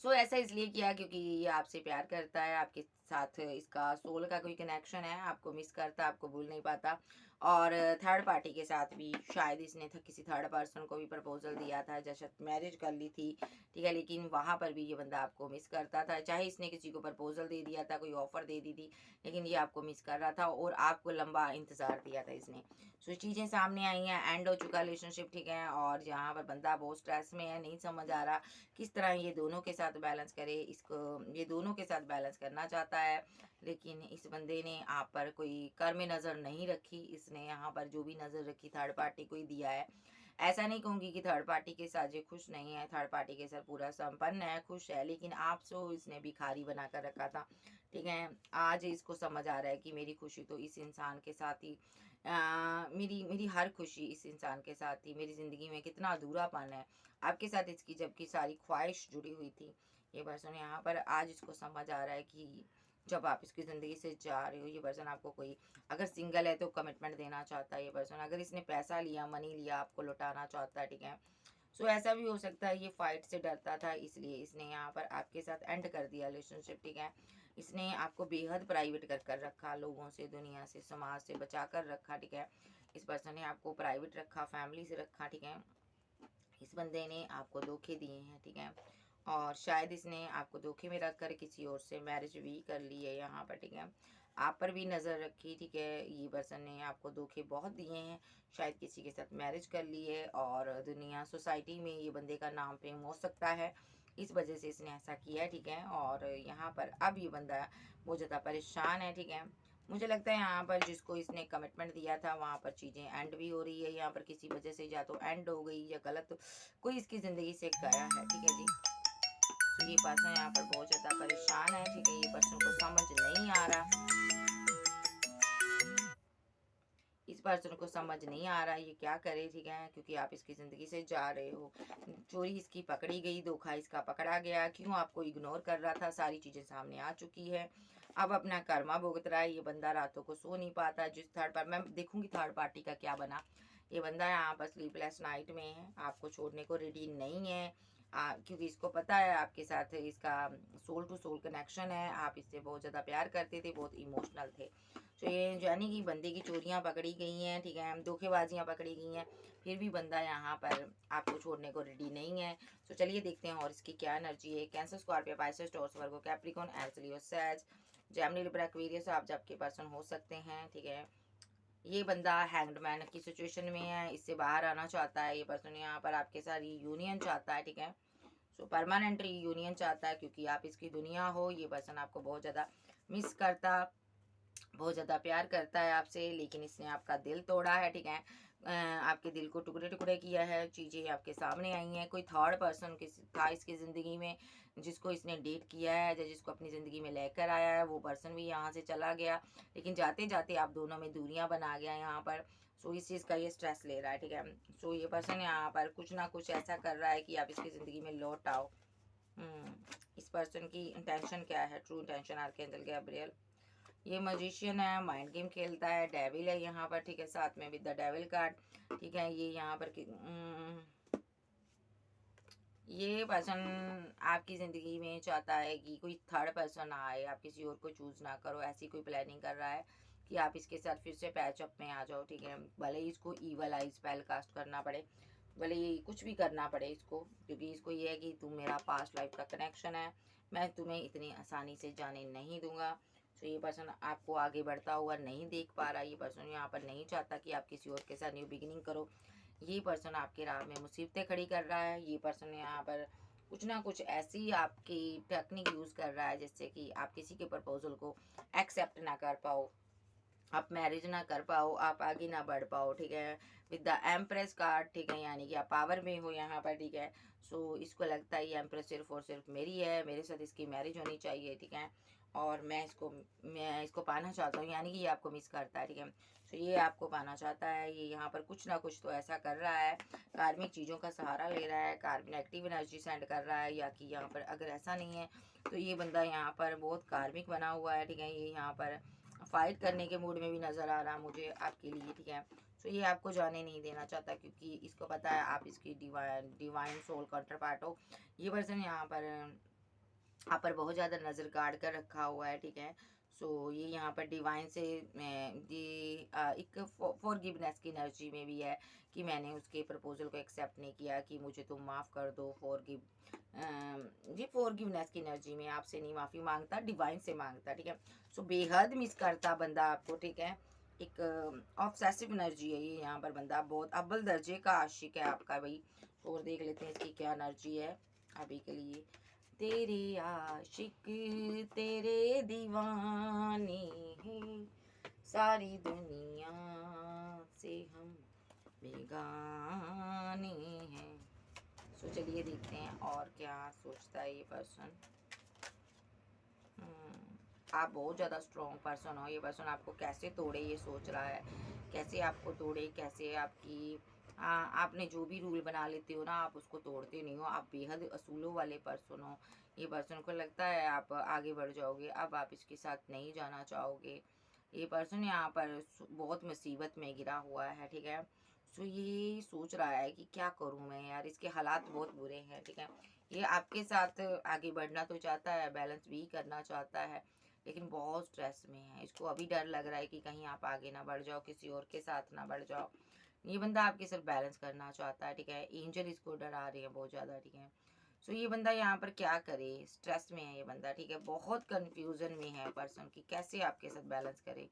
सो ऐसा इसलिए किया क्योंकि ये आपसे प्यार करता है, आपके साथ इसका सोल का कोई कनेक्शन है, आपको मिस करता, आपको भूल नहीं पाता। और थर्ड पार्टी के साथ भी शायद इसने किसी थर्ड पर्सन को भी प्रपोजल दिया था, जैसे मैरिज कर ली थी, ठीक है, लेकिन वहाँ पर भी ये बंदा आपको मिस करता था। चाहे इसने किसी को प्रपोजल दे दिया था, कोई ऑफर दे दी थी, लेकिन ये आपको मिस कर रहा था और आपको लंबा इंतज़ार दिया था इसने। सो चीज़ें सामने आई हैं, एंड हो चुका रिलेशनशिप, ठीक है, और यहाँ पर बंदा बहुत स्ट्रेस में है, नहीं समझ आ रहा किस तरह ये दोनों के साथ बैलेंस करे, इसको ये दोनों के साथ बैलेंस करना चाहता है, लेकिन इस बंदे ने आप पर कोई कर में नज़र नहीं रखी। इसने यहाँ पर जो भी नज़र रखी थर्ड पार्टी को ही दिया है। ऐसा नहीं कहूँगी कि थर्ड पार्टी के साथ ये खुश नहीं है, थर्ड पार्टी के साथ पूरा संपन्न है, खुश है, लेकिन आपसे इसने भिखारी बना कर रखा था, ठीक है। आज इसको समझ आ रहा है कि मेरी खुशी तो इस इंसान के साथ ही मेरी मेरी हर खुशी इस इंसान के साथ ही, मेरी ज़िंदगी में कितना अधूरापन है आपके साथ इसकी, जबकि सारी ख्वाहिश जुड़ी हुई थी। ये पर्सन यहाँ पर आज इसको समझ आ रहा है कि जब आप इसकी ज़िंदगी से जा रहे हो, ये पर्सन आपको कोई अगर सिंगल है तो कमिटमेंट देना चाहता है ये पर्सन, अगर इसने पैसा लिया, मनी लिया, आपको लौटाना चाहता है, ठीक है। सो ऐसा भी हो सकता है ये फाइट से डरता था, इसलिए इसने यहाँ पर आपके साथ एंड कर दिया रिलेशनशिप, ठीक है। इसने आपको बेहद प्राइवेट कर रखा, लोगों से, दुनिया से, समाज से बचा कर रखा, ठीक है। इस पर्सन ने आपको प्राइवेट रखा, फैमिली से रखा, ठीक है। इस बंदे ने आपको धोखे दिए हैं, ठीक है, और शायद इसने आपको धोखे में रख कर किसी और से मैरिज भी कर ली है यहाँ पर, ठीक है। आप पर भी नज़र रखी, ठीक है। ये पर्सन ने आपको धोखे बहुत दिए हैं, शायद किसी के साथ मैरिज कर ली है, और दुनिया सोसाइटी में ये बंदे का नाम फेम हो सकता है, इस वजह से इसने ऐसा किया है, ठीक है। और यहाँ पर अब ये बंदा बहुत ज़्यादा परेशान है, ठीक है। मुझे लगता है यहाँ पर जिसको इसने कमिटमेंट दिया था वहाँ पर चीज़ें एंड भी हो रही है, यहाँ पर किसी वजह से या तो एंड हो गई या गलत कोई इसकी ज़िंदगी से गया है, ठीक है जी। तो ये पर्सन यहाँ पर बहुत ज़्यादा परेशान है, ठीक है। ये पर्सन को समझ नहीं आ रहा, इस पर्सन को समझ नहीं आ रहा ये क्या करे, ठीक है, क्योंकि आप इसकी ज़िंदगी से जा रहे हो। चोरी इसकी पकड़ी गई, धोखा इसका पकड़ा गया, क्यों आपको इग्नोर कर रहा था, सारी चीज़ें सामने आ चुकी है। अब अपना कर्मा भुगत रहा है ये बंदा, रातों को सो नहीं पाता। जिस थर्ड पार्टी, मैं देखूंगी थर्ड पार्टी का क्या बना। ये बंदा यहाँ पर स्लीपलेस नाइट में है, आपको छोड़ने को रेडी नहीं है, क्योंकि इसको पता है आपके साथ इसका सोल टू सोल कनेक्शन है, आप इससे बहुत ज़्यादा प्यार करते थे, बहुत इमोशनल थे। तो ये यानी कि बंदे की चोरियां पकड़ी गई हैं, ठीक है, धोखेबाजियां पकड़ी गई हैं, फिर भी बंदा यहाँ पर आपको छोड़ने को रेडी नहीं है। तो चलिए देखते हैं और इसकी क्या एनर्जी है। कैंसर, स्कॉर्पियो, पाइसेस, टॉरस, वर्गो, कैप्रिकॉर्न, एरीज, लियो, सैज, जेमिनी, लिब्रा, एक्वेरियस आप जब के पर्सन हो सकते हैं, ठीक है। ये बंदा हैंग्ड मैन की सिचुएशन में है, इससे बाहर आना चाहता है ये पर्सन, यहाँ पर आपके साथ यूनियन चाहता है, ठीक है। सो परमानेंट यूनियन चाहता है, क्योंकि आप इसकी दुनिया हो। ये पर्सन आपको बहुत ज़्यादा मिस करता, बहुत ज़्यादा प्यार करता है आपसे, लेकिन इसने आपका दिल तोड़ा है, ठीक है। आपके दिल को टुकड़े टुकड़े किया है, चीज़ें आपके सामने आई हैं। कोई थर्ड पर्सन था इसकी ज़िंदगी में, जिसको इसने डेट किया है या जिसको अपनी ज़िंदगी में लेकर आया है, वो पर्सन भी यहाँ से चला गया, लेकिन जाते जाते आप दोनों में दूरियाँ बना गया यहाँ पर। सो इस चीज़ का ये स्ट्रेस ले रहा है, ठीक है। सो ये पर्सन यहाँ पर कुछ ना कुछ ऐसा कर रहा है कि आप इसकी ज़िंदगी में लौट आओ। इस पर्सन की इंटेंशन क्या है, ट्रू इंटेंशन, आर्कएंजल गैब्रियल। ये मजिशियन है, माइंड गेम खेलता है, डेविल है यहाँ पर, ठीक है, साथ में विद द डेविल कार्ड, ठीक है। ये यहाँ पर ये पर्सन आपकी ज़िंदगी में चाहता है कि कोई थर्ड पर्सन आए, आप किसी और को चूज़ ना करो, ऐसी कोई प्लानिंग कर रहा है कि आप इसके साथ फिर से पैचअप में आ जाओ, ठीक है। भले ही इसको ईवल आई स्पेल कास्ट करना पड़े, भले ही कुछ भी करना पड़े इसको, क्योंकि इसको ये है कि तुम मेरा पास्ट लाइफ का कनेक्शन है, मैं तुम्हें इतनी आसानी से जाने नहीं दूंगा। तो ये पर्सन आपको आगे बढ़ता हुआ नहीं देख पा रहा, ये पर्सन यहाँ पर नहीं चाहता कि आप किसी और के साथ न्यू बिगिनिंग करो। ये पर्सन आपके राह में मुसीबतें खड़ी कर रहा है। ये पर्सन यहाँ पर कुछ ना कुछ ऐसी आपकी टेक्निक यूज़ कर रहा है जिससे कि आप किसी के प्रपोजल को एक्सेप्ट ना कर पाओ, आप मैरिज ना कर पाओ, आप आगे ना बढ़ पाओ, ठीक है। विद द एम्प्रेस कार्ड, ठीक है, यानी कि आप पावर में हो यहाँ पर, ठीक है। सो इसको लगता है ये एम्प्रेस सिर्फ और सिर्फ मेरी है, मेरे साथ इसकी मैरिज होनी चाहिए, ठीक है, और मैं इसको पाना चाहता हूँ, यानी कि ये आपको मिस करता है, ठीक है। सो ये आपको पाना चाहता है, ये यहाँ पर कुछ ना कुछ तो ऐसा कर रहा है, कार्मिक चीज़ों का सहारा ले रहा है, कार्मिक नेगेटिव एनर्जी सेंड कर रहा है, या कि यहाँ पर अगर ऐसा नहीं है तो ये बंदा यहाँ पर बहुत कार्मिक बना हुआ है, ठीक है। ये यहाँ पर फाइट करने के मूड में भी नज़र आ रहा मुझे आपके लिए, ठीक है। तो ये आपको जाने नहीं देना चाहता, क्योंकि इसको पता है आप इसकी डिवाइन सोल काउंटर पार्ट हो। ये पर्सन यहाँ पर आप पर बहुत ज़्यादा नज़र गाड़ कर रखा हुआ है, ठीक है। सो ये यहाँ पर डिवाइन से ये एक फॉरगिवनेस की एनर्जी में भी है कि मैंने उसके प्रपोजल को एक्सेप्ट नहीं किया, कि मुझे तुम माफ़ कर दो, फॉरगिव। ये फॉरगिवनेस की एनर्जी में आपसे नहीं माफ़ी मांगता, डिवाइन से मांगता, ठीक है। सो बेहद मिस करता बंदा आपको, ठीक है। एक ऑब्सेसिव एनर्जी है ये यहाँ पर, बंदा बहुत अव्वल दर्जे का आशिक है आपका भाई। और देख लेते हैं इसकी क्या एनर्जी है अभी के लिए। तेरे आशिक तेरे दीवाने हैं, सारी दुनिया से हम बेगाने हैं। सो चलिए देखते हैं और क्या सोचता है ये पर्सन। आप बहुत ज़्यादा स्ट्रॉन्ग पर्सन हो, ये पर्सन आपको कैसे तोड़े ये सोच रहा है, कैसे आपको तोड़े, कैसे आपकी आपने जो भी रूल बना लेते हो ना, आप उसको तोड़ते नहीं हो, आप बेहद असूलों वाले पर्सन हो। ये पर्सन को लगता है आप आगे बढ़ जाओगे, अब आप इसके साथ नहीं जाना चाहोगे। ये पर्सन यहाँ पर बहुत मुसीबत में गिरा हुआ है, ठीक है। सो ये सोच रहा है कि क्या करूँ मैं यार, इसके हालात बहुत बुरे हैं, ठीक है। ये आपके साथ आगे बढ़ना तो चाहता है, बैलेंस भी करना चाहता है, लेकिन बहुत स्ट्रेस में है। इसको अभी डर लग रहा है कि कहीं आप आगे ना बढ़ जाओ, किसी और के साथ ना बढ़ जाओ। ये बंदा आपके साथ बैलेंस करना चाहता है, ठीक है। एंजल इसको डरा रहे हैं बहुत ज़्यादा, ठीक है। सो ये बंदा यहाँ पर क्या करे, स्ट्रेस में है ये बंदा, ठीक है। बहुत कन्फ्यूज़न में है पर्सन कि कैसे आपके साथ बैलेंस करे,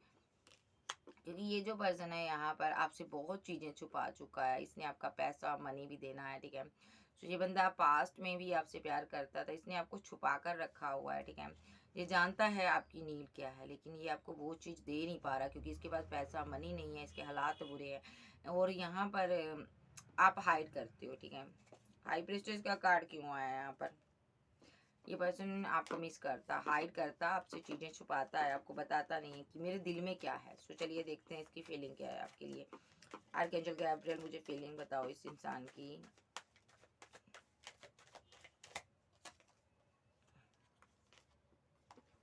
क्योंकि ये जो पर्सन है यहाँ पर आपसे बहुत चीज़ें छुपा चुका है। इसने आपका पैसा मनी भी देना है, ठीक है। तो ये बंदा पास्ट में भी आपसे प्यार करता था, इसने आपको छुपा कर रखा हुआ है, ठीक है। ये जानता है आपकी नीड क्या है, लेकिन ये आपको वो चीज़ दे नहीं पा रहा, क्योंकि इसके पास पैसा मनी नहीं है, इसके हालात बुरे हैं। और यहाँ पर आप हाइड करते हो, ठीक है। हाई प्रेस्टेज का कार्ड क्यों आया है यहाँ पर? ये पर्सन आपको मिस करता, हाइड करता, आपसे चीज़ें छुपाता है, आपको बताता नहीं है कि मेरे दिल में क्या है। सो चलिए देखते हैं इसकी फीलिंग क्या है आपके लिए। आर्कएंजल गैब्रियल मुझे फीलिंग बताओ इस इंसान की।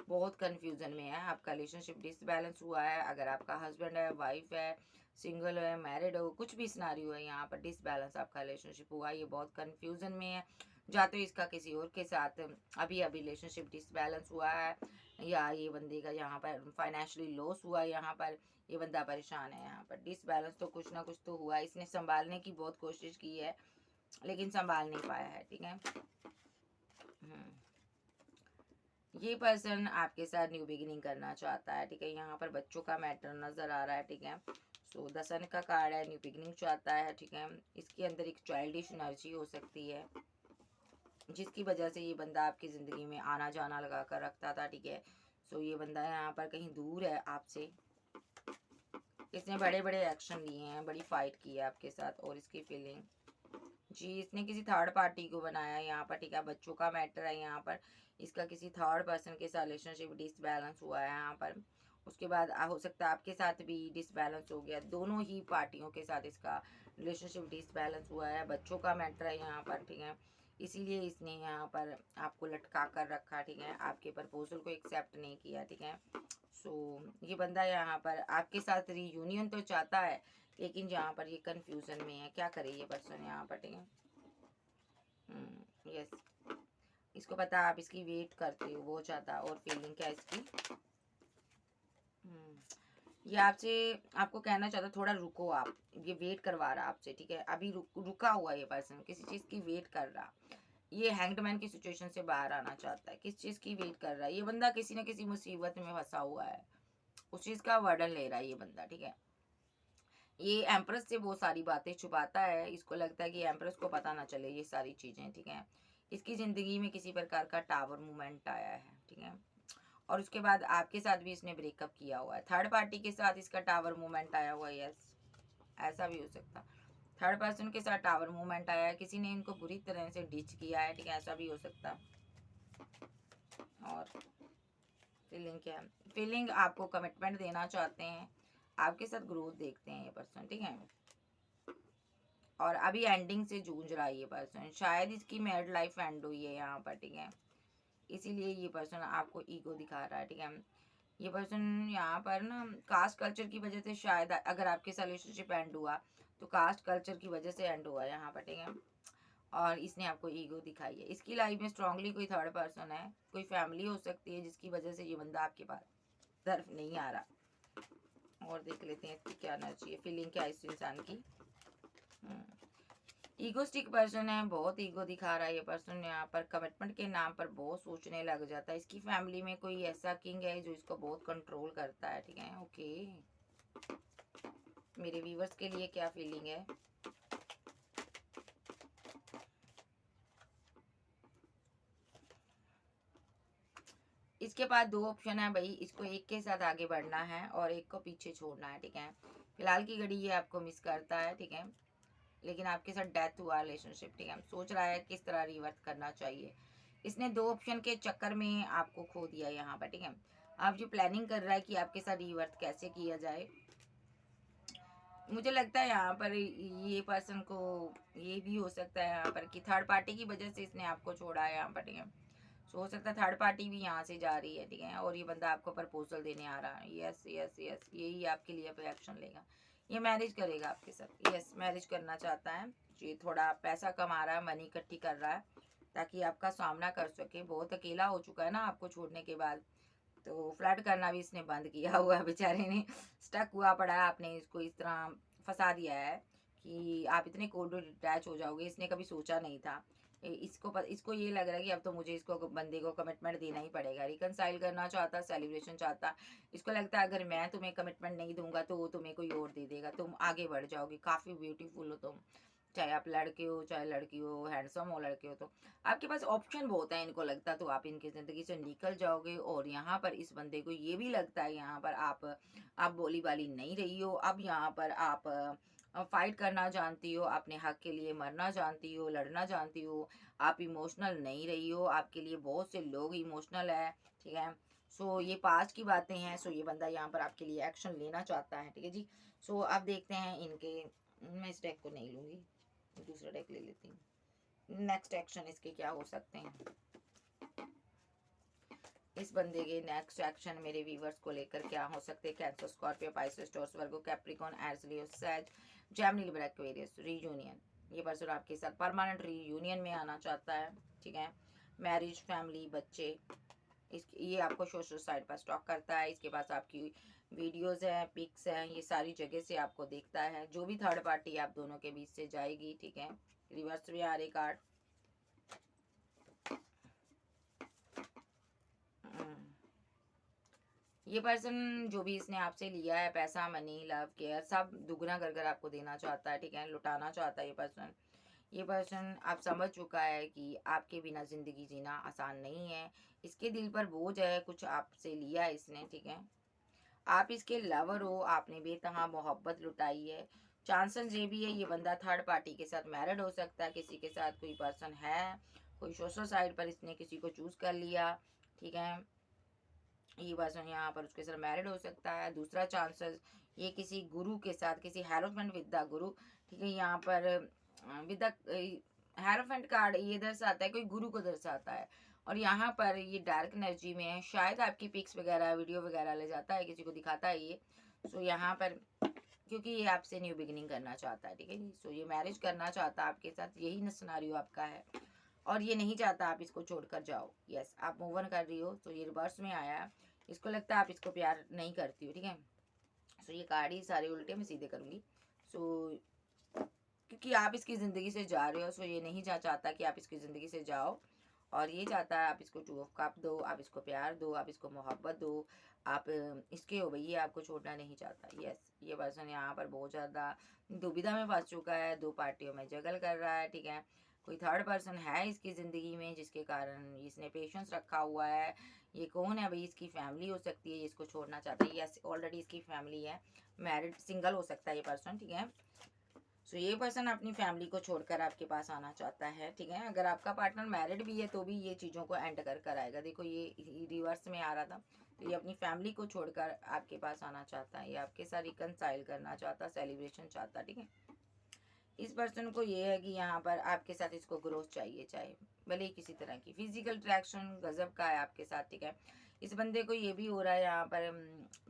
बहुत कन्फ्यूजन में है, आपका रिलेशनशिप डिसबैलेंस हुआ है। अगर आपका हस्बैंड है, वाइफ है, सिंगल है, मैरिड हो, कुछ भी सिनारियो है, यहाँ पर डिसबैलेंस आपका रिलेशनशिप हुआ। ये बहुत कन्फ्यूजन में है, या तो इसका किसी और के साथ अभी अभी रिलेशनशिप डिसबैलेंस हुआ है, या ये बंदे का यहाँ पर फाइनेंशियली लॉस हुआ है। यहाँ पर ये बंदा परेशान है, यहाँ पर डिसबैलेंस तो कुछ ना कुछ तो हुआ है। इसने संभालने की बहुत कोशिश की है, लेकिन संभाल नहीं पाया है, ठीक है। ये पर्सन आपके साथ न्यू बिगिनिंग करना चाहता है, ठीक है। यहाँ पर बच्चों का मैटर नजर आ रहा है, ठीक है। सो द सन का कार्ड है, न्यू बिगिनिंग चाहता है, ठीक है। इसके अंदर एक चाइल्डिश एनर्जी हो सकती है, जिसकी वजह से ये बंदा आपकी ज़िंदगी में आना जाना लगा कर रखता था, ठीक है। सो ये बंदा यहाँ पर कहीं दूर है आपसे, इसने बड़े बड़े एक्शन लिए हैं, बड़ी फाइट की है आपके साथ। और इसकी फीलिंग जी, इसने किसी थर्ड पार्टी को बनाया यहाँ पर, ठीक है। बच्चों का मैटर है यहाँ पर, इसका किसी थर्ड पर्सन के साथ रिलेशनशिप डिसबैलेंस हुआ है यहाँ पर। उसके बाद हो सकता है आपके साथ भी डिसबैलेंस हो गया, दोनों ही पार्टियों के साथ इसका रिलेशनशिप डिसबैलेंस हुआ है। बच्चों का मैटर है यहाँ पर, ठीक है। इसीलिए इसने यहाँ पर आपको लटका कर रखा, ठीक है। आपके प्रपोजल को एक्सेप्ट नहीं किया, ठीक है। सो ये बंदा यहाँ पर आपके साथ रीयूनियन तो चाहता है, लेकिन यहाँ पर ये कंफ्यूजन में है, क्या करे ये पर्सन यहाँ पर, ठीक है। यस, इसको पता आप इसकी वेट करते हो, वो चाहता है। और फीलिंग क्या है इसकी? ये आपसे आपको कहना चाहता, थोड़ा रुको आप, ये वेट करवा रहा आपसे, ठीक है। अभी रुका हुआ ये पर्सन, किसी चीज़ की वेट कर रहा। ये हैंग्ड की सिचुएशन से बाहर आना चाहता है, किस चीज़ की वेट कर रहा है ये बंदा? किसी न किसी मुसीबत में फंसा हुआ है, उस चीज़ का वर्डन ले रहा है ये बंदा, ठीक है। ये एम्प्रेस से बहुत सारी बातें छुपाता है, इसको लगता है कि एम्प्रेस को पता ना चले ये सारी चीज़ें, ठीक है। इसकी ज़िंदगी में किसी प्रकार का टावर मूवमेंट आया है, ठीक है। और उसके बाद आपके साथ भी इसने ब्रेकअप किया हुआ है, थर्ड पार्टी के साथ इसका टावर मूवमेंट आया हुआ है। यस, ऐसा भी हो सकता, थर्ड पर्सन के साथ टावर मूवमेंट आया है, किसी ने इनको बुरी तरह से डिच किया है, ठीक है। ऐसा भी हो सकता। और फीलिंग क्या है? फीलिंग आपको कमिटमेंट देना चाहते हैं, आपके साथ ग्रोथ देखते हैं ये पर्सन, ठीक है। और अभी एंडिंग से जूझ रहा है ये पर्सन, शायद इसकी मैरिड लाइफ एंड हुई है यहाँ पर, ठीक है। इसीलिए ये पर्सन आपको ईगो दिखा रहा है, ठीक है। ये पर्सन यहाँ पर ना कास्ट कल्चर की वजह से, शायद अगर आपके साथ रिलेशनशिप एंड हुआ तो कास्ट कल्चर की वजह से एंड हुआ यहाँ पर, ठीक है। और इसने आपको ईगो दिखाई है। इसकी लाइफ में स्ट्रांगली कोई थर्ड पर्सन है, कोई फैमिली हो सकती है जिसकी वजह से ये बंदा आपके पास तरफ नहीं आ रहा। और देख लेते हैं इसकी क्या एनर्जी है, फीलिंग क्या है इस इंसान की। ईगोस्टिक पर्सन है, बहुत ईगो दिखा रहा है ये पर्सन। यहाँ पर कमिटमेंट के नाम पर बहुत सोचने लग जाता है। इसकी फैमिली में कोई ऐसा किंग है जो इसको बहुत कंट्रोल करता है, ठीक है। ओके, मेरे व्यूवर्स के लिए क्या फीलिंग है। इसके पास दो ऑप्शन है भाई, इसको एक के साथ आगे बढ़ना है और एक को पीछे छोड़ना है, ठीक है। फिलहाल की घड़ी ये आपको मिस करता है, ठीक है, लेकिन आपके साथ डेथ हुआ रिलेशनशिप, ठीक है। सोच रहा है किस तरह रिवर्स करना चाहिए। इसने दो ऑप्शन के चक्कर में आपको खो दिया यहाँ पर, ठीक है। आप जो प्लानिंग कर रहा है कि आपके साथ रिवर्स कैसे किया जाए, मुझे लगता है यहाँ पर ये पर्सन को ये भी हो सकता है यहाँ पर कि थर्ड पार्टी की वजह से इसने आपको छोड़ा है यहाँ पर, ठीक है। सो हो सकता है थर्ड पार्टी भी यहाँ से जा रही है, ठीक है, और ये बंदा आपको प्रपोजल देने आ रहा है। यस यस यस, यही आपके लिए एक्शन लेगा। ये मैरिज करेगा आपके साथ, यस, मैरिज करना चाहता है। ये थोड़ा पैसा कमा रहा है, मनी इकट्ठी कर रहा है ताकि आपका सामना कर सके। बहुत अकेला हो चुका है ना आपको छोड़ने के बाद, तो फ्लर्ट करना भी इसने बंद किया हुआ है, बेचारे ने स्टक हुआ पड़ा है। आपने इसको इस तरह फंसा दिया है कि आप इतने कोल्ड अटैच हो जाओगे, इसने कभी सोचा नहीं था। इसको ये लग रहा है कि अब तो मुझे इसको बंदे को कमिटमेंट देना ही पड़ेगा। रिकनसाइल करना चाहता, सेलिब्रेशन चाहता। इसको लगता है अगर मैं तुम्हें कमिटमेंट नहीं दूंगा तो वो तुम्हें कोई और दे देगा, तुम आगे बढ़ जाओगे, काफ़ी ब्यूटीफुल हो तुम, चाहे आप लड़के हो चाहे लड़की हो, हैंडसम हो लड़के हो, तो आपके पास ऑप्शन बहुत है। इनको लगता तो आप इनकी ज़िंदगी से निकल जाओगे। और यहाँ पर इस बंदे को ये भी लगता है यहाँ पर आप बोली बाली नहीं रही हो। अब यहाँ पर आप फाइट करना जानती हो, अपने हक के लिए मरना जानती हो, लड़ना जानती हो। आप इमोशनल नहीं रही हो, आपके लिए बहुत से लोग इमोशनल है, ठीक है। सो ये पास्ट की बातें हैं। सो ये बंदा यहाँ पर आपके लिए एक्शन लेना चाहता है, ठीक है जी। सो अब देखते हैं इनके, मैं इस डेक को नहीं लूँगी, दूसरा डेक ले लेती हूँ। नेक्स्ट एक्शन इसके क्या हो सकते हैं। इस बंदे के नेक्स्ट एक्शन मेरे व्यूवर्स को लेकर क्या हो सकते हैं। कैंसर, स्कॉर्पियो, पाइसेस, टॉरस, वर्गो, कैप्रिकॉन, एरीज, लियो, सैज, जेमिनी, लिब्रा, एक्वेरियस। रीयूनियन, ये पर्सन आपके साथ परमानेंट रीयूनियन में आना चाहता है, ठीक है। मैरिज, फैमिली, बच्चे। ये आपको सोशल साइट पर स्टॉक करता है। इसके पास आपकी वीडियोस हैं, पिक्स हैं, ये सारी जगह से आपको देखता है। जो भी थर्ड पार्टी आप दोनों के बीच से जाएगी, ठीक है। रिवर्स भी आ रही कार्ड। ये पर्सन जो भी इसने आपसे लिया है, पैसा, मनी, लव, केयर, सब दुगना कर आपको देना चाहता है, ठीक है, लुटाना चाहता है ये पर्सन आप समझ चुका है कि आपके बिना ज़िंदगी जीना आसान नहीं है। इसके दिल पर बोझ है, कुछ आपसे लिया है इसने, ठीक है। आप इसके लवर हो, आपने बेतहा मोहब्बत लुटाई है। चांसेस ये भी है ये बंदा थर्ड पार्टी के साथ मैरिड हो सकता है, किसी के साथ कोई पर्सन है, कोई सोशल साइट पर इसने किसी को चूज कर लिया, ठीक है। ये पर्सन यहाँ पर उसके साथ मैरिड हो सकता है। दूसरा चांसेस ये किसी गुरु के साथ, किसी हेरोफेंट विद द गुरु, ठीक है। यहाँ पर विद द हेरोफेंट कार्ड ये दर्शाता है, कोई गुरु को दर्शाता है। और यहाँ पर ये डार्क एनर्जी में है, शायद आपकी पिक्स वगैरह वीडियो वगैरह ले जाता है, किसी को दिखाता है ये। सो यहाँ पर क्योंकि ये आपसे न्यू बिगिनिंग करना चाहता है, ठीक है जी। सो ये मैरिज करना चाहता है आपके साथ, यही सिनेरियो आपका है। और ये नहीं चाहता आप इसको छोड़कर जाओ। यस, आप मूव ऑन कर रही हो। तो ये रिवर्स में आया है, इसको लगता है आप इसको प्यार नहीं करती हो, ठीक है। सो ये कार्ड ही सारे उल्टे में सीधे करूँगी। सो क्योंकि आप इसकी ज़िंदगी से जा रहे हो, सो ये नहीं चाहता कि आप इसकी ज़िंदगी से जाओ। और ये चाहता है आप इसको टू ऑफ कप दो, आप इसको प्यार दो, आप इसको मोहब्बत दो, आप इसके हो भाई। ये आपको छोड़ना नहीं चाहता। यस, ये पर्सन यहाँ पर बहुत ज़्यादा दुविधा में फंस चुका है, दो पार्टियों में जगल कर रहा है, ठीक है। कोई थर्ड पर्सन है इसकी ज़िंदगी में जिसके कारण इसने पेशेंस रखा हुआ है। ये कौन है भाई, इसकी फैमिली हो सकती है, इसको छोड़ना चाहता है। यस, ऑलरेडी इसकी फैमिली है, मैरिड, सिंगल हो सकता है ये पर्सन, ठीक है। सो ये पर्सन अपनी फैमिली को छोड़कर आपके पास आना चाहता है, ठीक है। अगर आपका पार्टनर मैरिड भी है तो भी ये चीज़ों को एंड कर आएगा। देखो ये रिवर्स में आ रहा था, तो ये अपनी फैमिली को छोड़कर आपके पास आना चाहता है। ये आपके साथ रिकनसाइल करना चाहता, सेलिब्रेशन चाहता, ठीक है। इस पर्सन को ये है कि यहाँ पर आपके साथ इसको ग्रोथ चाहिए, चाहे भले ही किसी तरह की। फिजिकल अट्रैक्शन गजब का है आपके साथ, ठीक है। इस बंदे को ये भी हो रहा है यहाँ पर,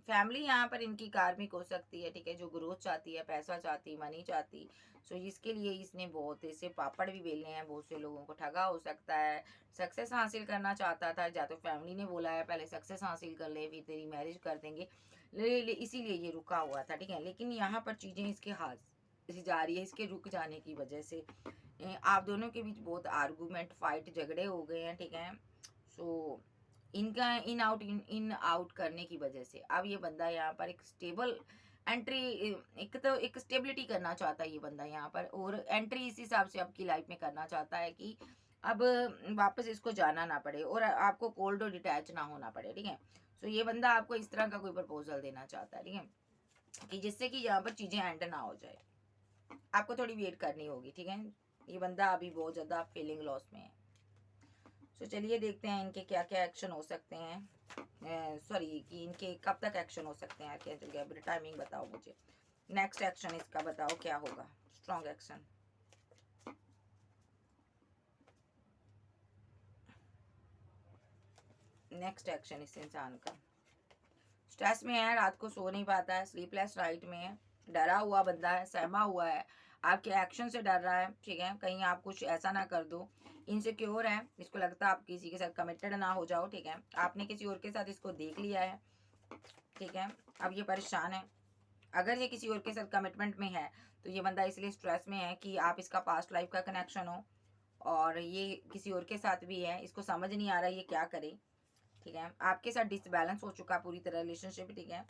फैमिली यहाँ पर इनकी कार्मिक हो सकती है, ठीक है, जो ग्रोथ चाहती है, पैसा चाहती, मनी चाहती। सो इसके लिए इसने बहुत ऐसे पापड़ भी बेलने हैं, बहुत से लोगों को ठगा हो सकता है। सक्सेस हासिल करना चाहता था, या तो फैमिली ने बोला है पहले सक्सेस हासिल कर ले फिर तेरी मैरिज कर देंगे, इसीलिए ये रुका हुआ था, ठीक है। लेकिन यहाँ पर चीज़ें इसके हाथ से जा रही है, इसके रुक जाने की वजह से आप दोनों के बीच बहुत आर्गूमेंट, फाइट, झगड़े हो गए हैं, ठीक है। सो इनका इन आउट करने की वजह से अब ये बंदा यहाँ पर एक स्टेबल एंट्री, एक तो एक स्टेबिलिटी करना चाहता है ये बंदा यहाँ पर, और एंट्री इस हिसाब से आपकी लाइफ में करना चाहता है कि अब वापस इसको जाना ना पड़े और आपको कोल्ड और डिटैच ना होना पड़े, ठीक है। सो ये बंदा आपको इस तरह का कोई प्रपोजल देना चाहता है, ठीक है, कि जिससे कि यहाँ पर चीज़ें एंड ना हो जाए। आपको थोड़ी वेट करनी होगी, ठीक है। ये बंदा अभी बहुत ज़्यादा फीलिंग लॉस में है। तो चलिए देखते हैं इनके क्या क्या एक्शन हो सकते हैं, सॉरी कि इनके कब तक एक्शन हो सकते हैं, क्या चल गया, टाइमिंग बताओ मुझे। नेक्स्ट एक्शन इसका बताओ क्या होगा, स्ट्रॉन्ग एक्शन। नेक्स्ट एक्शन इस इंसान का, स्ट्रेस में है, रात को सो नहीं पाता है, स्लीपलेस नाइट में है, डरा हुआ बंदा है, सहमा हुआ है, आपके एक्शन से डर रहा है, ठीक है, कहीं आप कुछ ऐसा ना कर दो, इनसिक्योर है, इसको लगता है आप किसी के साथ कमिटेड ना हो जाओ, ठीक है, आपने किसी और के साथ इसको देख लिया है, ठीक है, अब ये परेशान है। अगर ये किसी और के साथ कमिटमेंट में है तो ये बंदा इसलिए स्ट्रेस में है कि आप इसका पास्ट लाइफ का कनेक्शन हो, और ये किसी और के साथ भी है, इसको समझ नहीं आ रहा ये क्या करे, ठीक है। आपके साथ डिसबैलेंस हो चुका पूरी तरह रिलेशनशिप, ठीक है।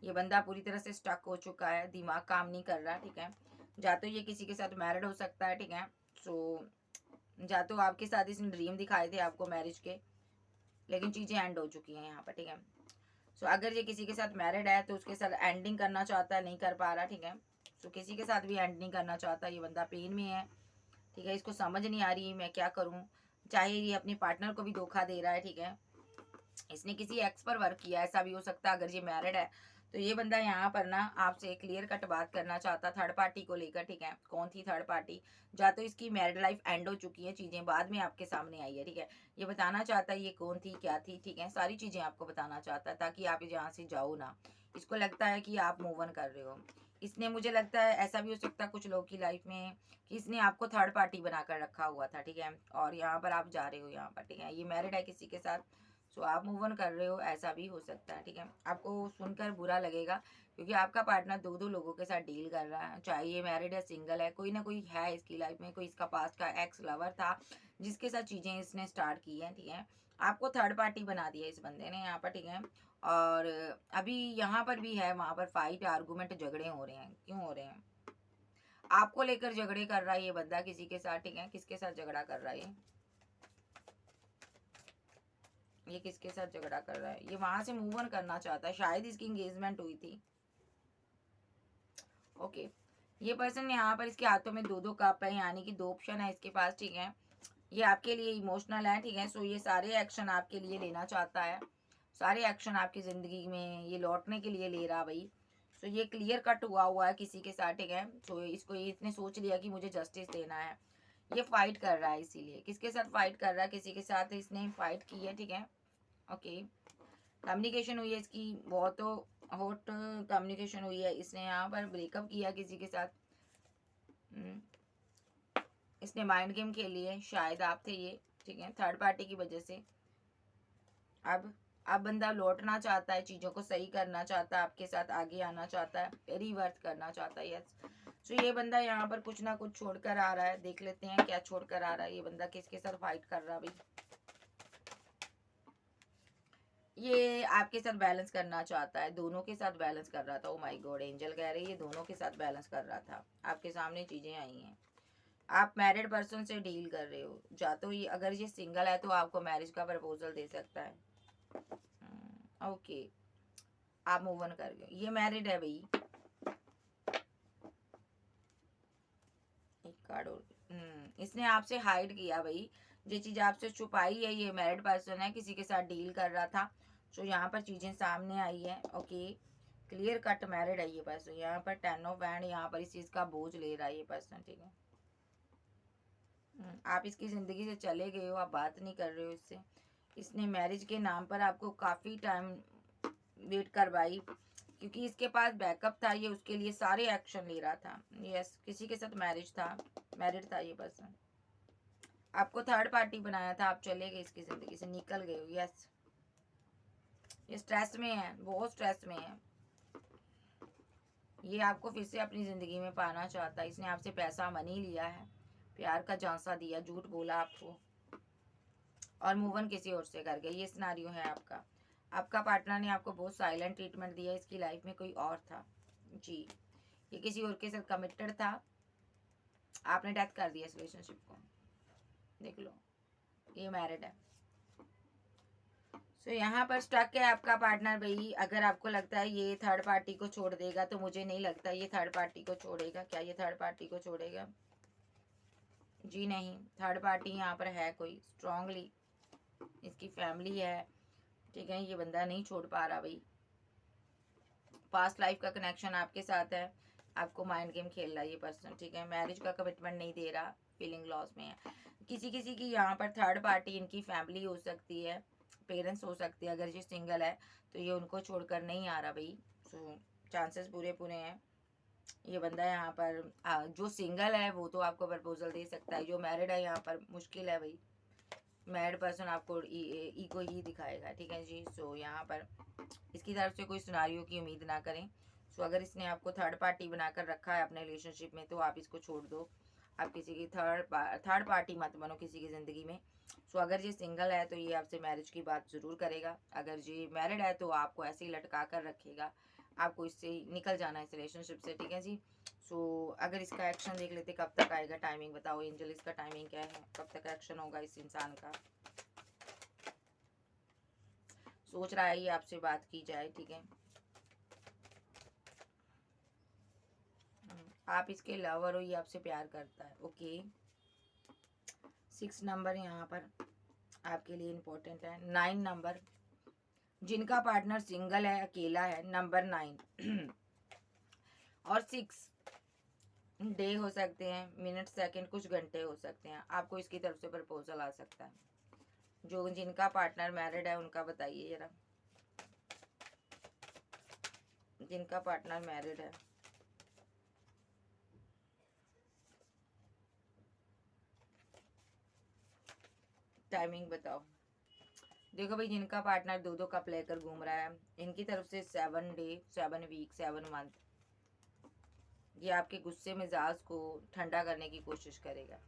ये बंदा पूरी तरह से स्टक हो चुका है, दिमाग काम नहीं कर रहा, ठीक है। या तो ये किसी के साथ मैरिड हो सकता है, ठीक है। सो या तो आपके साथ इसने ड्रीम दिखाए थे आपको मैरिज के, लेकिन चीज़ें एंड हो चुकी हैं यहाँ पर, ठीक है। सो अगर ये किसी के साथ मैरिड है तो उसके साथ एंडिंग करना चाहता है, नहीं कर पा रहा, ठीक है। सो किसी के साथ भी एंड नहीं करना चाहता, ये बंदा पेन में है, ठीक है। इसको समझ नहीं आ रही मैं क्या करूँ, चाहे ये अपने पार्टनर को भी धोखा दे रहा है, ठीक है। इसने किसी एक्स पर वर्क किया, ऐसा भी हो सकता है। अगर ये मैरिड है तो ये बंदा यहाँ पर ना आपसे क्लियर कट बात करना चाहता थर्ड पार्टी को लेकर, ठीक है। कौन थी थर्ड पार्टी, या तो इसकी मैरिड लाइफ एंड हो चुकी है, चीज़ें बाद में आपके सामने आई है, ठीक है। ये बताना चाहता है ये कौन थी, क्या थी, ठीक है, सारी चीज़ें आपको बताना चाहता है ताकि आप यहाँ से जाओ ना। इसको लगता है कि आप मूव ऑन कर रहे हो। इसने, मुझे लगता है ऐसा भी हो सकता है कुछ लोग की लाइफ में कि इसने आपको थर्ड पार्टी बनाकर रखा हुआ था, ठीक है, और यहाँ पर आप जा रहे हो यहाँ पर, ठीक है। ये मैरिड है किसी के साथ, सो आप मूव ऑन कर रहे हो, ऐसा भी हो सकता है, ठीक है। आपको सुनकर बुरा लगेगा क्योंकि आपका पार्टनर दो दो लोगों के साथ डील कर रहा है, चाहे ये मैरिड है, सिंगल है, कोई ना कोई है इसकी लाइफ में, कोई इसका पास्ट का एक्स लवर था जिसके साथ चीज़ें इसने स्टार्ट की हैं, ठीक है। आपको थर्ड पार्टी बना दिया इस बंदे ने यहाँ पर, ठीक है। और अभी यहाँ पर भी है, वहाँ पर फाइट, आर्गूमेंट, झगड़े हो रहे हैं, क्यों हो रहे हैं, आपको लेकर झगड़े कर रहा है ये बंदा किसी के साथ, ठीक है। किसके साथ झगड़ा कर रहा है ये किसके साथ झगड़ा कर रहा है, ये वहां से मूव ऑन करना चाहता है, शायद इसकी एंगेजमेंट हुई थी, ओके। ये पर्सन यहाँ पर इसके हाथों में दो दो कप है, यानी कि दो ऑप्शन है इसके पास, ठीक है। ये आपके लिए इमोशनल है, ठीक है। सो ये सारे एक्शन आपके लिए लेना चाहता है, सारे एक्शन आपकी ज़िंदगी में ये लौटने के लिए ले रहा भाई। सो ये क्लियर कट हुआ है किसी के साथ, ठीक है। सो इसको ये इसने सोच लिया कि मुझे जस्टिस देना है, ये फाइट कर रहा है, इसीलिए किसके साथ फाइट कर रहा है, किसी के साथ इसने फाइट की है, ठीक है, ओके। कम्युनिकेशन हुई है इसकी, बहुत हॉट कम्युनिकेशन हुई है, इसने यहाँ पर ब्रेकअप किया किसी के साथ, इसने माइंड गेम खेली है, शायद आप थे ये, ठीक है, थर्ड पार्टी की वजह से। अब बंदा लौटना चाहता है, चीज़ों को सही करना चाहता है, आपके साथ आगे आना चाहता है, रिवर्थ करना चाहता है, यस। सो ये बंदा यहाँ पर कुछ ना कुछ छोड़कर आ रहा है, देख लेते हैं क्या छोड़कर आ रहा है ये बंदा, किसके साथ फाइट कर रहा है भाई। ये आपके साथ बैलेंस करना चाहता है, दोनों के साथ बैलेंस कर रहा था, ओ माय गॉड, एंजल कह रही है ये दोनों के साथ बैलेंस कर रहा था, आपके सामने चीज़ें आई हैं। आप मैरिड पर्सन से डील कर रहे हो, या तो ये अगर ये सिंगल है तो आपको मैरिज का प्रपोजल दे सकता है, ओके। आप मूव ऑन कर गए, ये मैरिड है भाई, एक कार्ड और, इसने आपसे हाइड किया भाई, ये चीज़ आपसे छुपाई है, ये मैरिड पर्सन है, किसी के साथ डील कर रहा था। सो यहाँ पर चीज़ें सामने आई है, ओके। क्लियर कट मैरिड है ये पर्सन, यहाँ पर 10 ऑफ हैंड, यहाँ पर इस चीज़ का बोझ ले रहा है ये पर्सन, ठीक है। आप इसकी ज़िंदगी से चले गए हो, आप बात नहीं कर रहे हो इससे, इसने मैरिज के नाम पर आपको काफ़ी टाइम वेट करवाई, क्योंकि इसके पास बैकअप था, ये उसके लिए सारे एक्शन ले रहा था। यस, किसी के साथ मैरिज था, मैरिड था ये पर्सन। आपको थर्ड पार्टी बनाया था, आप चले गए इसकी ज़िंदगी से, निकल गए हो। यस, ये स्ट्रेस में है, बहुत स्ट्रेस में है। ये आपको फिर से अपनी ज़िंदगी में पाना चाहता है। इसने आपसे पैसा मनी लिया है, प्यार का झांसा दिया, झूठ बोला आपको, और मूव ऑन किसी और से कर गया। ये सिनारियो है आपका। आपका पार्टनर ने आपको बहुत साइलेंट ट्रीटमेंट दिया, इसकी लाइफ में कोई और था जी। ये किसी और के साथ कमिटेड था, आपने डेथ कर दिया इस रिलेशनशिप को। देख लो, ये मैरिड है। सो यहाँ पर स्टक है आपका पार्टनर भाई। अगर आपको लगता है ये थर्ड पार्टी को छोड़ देगा, तो मुझे नहीं लगता ये थर्ड पार्टी को छोड़ेगा। क्या ये थर्ड पार्टी को छोड़ेगा? जी नहीं, थर्ड पार्टी यहाँ पर है कोई स्ट्रांगली, इसकी फैमिली है, ठीक है। ये बंदा नहीं छोड़ पा रहा भाई। पास्ट लाइफ का कनेक्शन आपके साथ है, आपको माइंड गेम खेल रहा है ये पर्सन, ठीक है। मैरिज का कमिटमेंट नहीं दे रहा, फीलिंग लॉस में है। किसी किसी की यहाँ पर थर्ड पार्टी इनकी फैमिली हो सकती है, पेरेंट्स हो सकते हैं। अगर ये सिंगल है तो ये उनको छोड़कर नहीं आ रहा भाई। सो चांसेस पूरे पूरे हैं। ये बंदा यहाँ पर जो सिंगल है वो तो आपको प्रपोजल दे सकता है, जो मैरिड है यहाँ पर मुश्किल है भाई। मैरिड पर्सन आपको ईगो ही दिखाएगा, ठीक है जी। सो यहाँ पर इसकी तरफ से कोई सिनारियो की उम्मीद ना करें। सो अगर इसने आपको थर्ड पार्टी बनाकर रखा है अपने रिलेशनशिप में, तो आप इसको छोड़ दो। आप किसी की थर्ड पार्टी मत बनो किसी की ज़िंदगी में। सो अगर ये सिंगल है तो ये आपसे मैरिज की बात ज़रूर करेगा। अगर ये मैरिड है तो आपको ऐसे ही लटका कर रखेगा, आपको इससे निकल जाना है इस रिलेशनशिप से, ठीक है जी। सो अगर इसका एक्शन देख लेते, कब तक आएगा, टाइमिंग बताओ एंजल, इसका टाइमिंग क्या है, कब तक एक्शन होगा इस इंसान का। सोच रहा है ये आपसे बात की जाए, ठीक है। आप इसके लवर हो, ये आपसे प्यार करता है, ओके। 6 नंबर यहाँ पर आपके लिए इम्पोर्टेंट है। 9 नंबर, जिनका पार्टनर सिंगल है, अकेला है, नंबर 9 और 6 डे हो सकते हैं, मिनट सेकंड कुछ घंटे हो सकते हैं। आपको इसकी तरफ से प्रपोजल आ सकता है। जो जिनका पार्टनर मैरिड है उनका बताइए जरा, जिनका पार्टनर मैरिड है। टाइमिंग बताओ। देखो भाई, जिनका पार्टनर 2-2 कप लेकर घूम रहा है, इनकी तरफ से 7 डे, 7 वीक, 7 मंथ, ये आपके गुस्से मिजाज को ठंडा करने की कोशिश करेगा,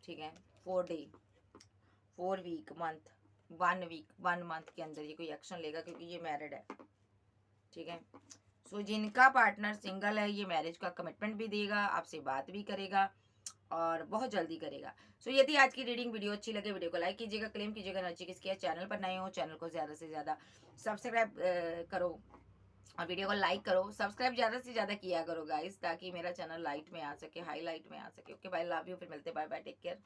ठीक है। 4 day, 4 week, month, 1 week, 1 month के अंदर ये कोई एक्शन लेगा, क्योंकि ये मैरिड है, ठीक है। सो जिनका पार्टनर सिंगल है, ये मैरिज का कमिटमेंट भी देगा, आपसे बात भी करेगा और बहुत जल्दी करेगा। सो यदि आज की रीडिंग वीडियो अच्छी लगे, वीडियो को लाइक कीजिएगा, क्लेम कीजिएगा एनर्जी किसकी है। चैनल पर नए हो, चैनल को ज़्यादा से ज़्यादा सब्सक्राइब करो और वीडियो को लाइक करो। सब्सक्राइब ज़्यादा से ज़्यादा किया करो गाइस, ताकि मेरा चैनल लाइट में आ सके, हाईलाइट में आ सके। ओके बाय, लव यू, फिर मिलते, बाय बाय, टेक केयर।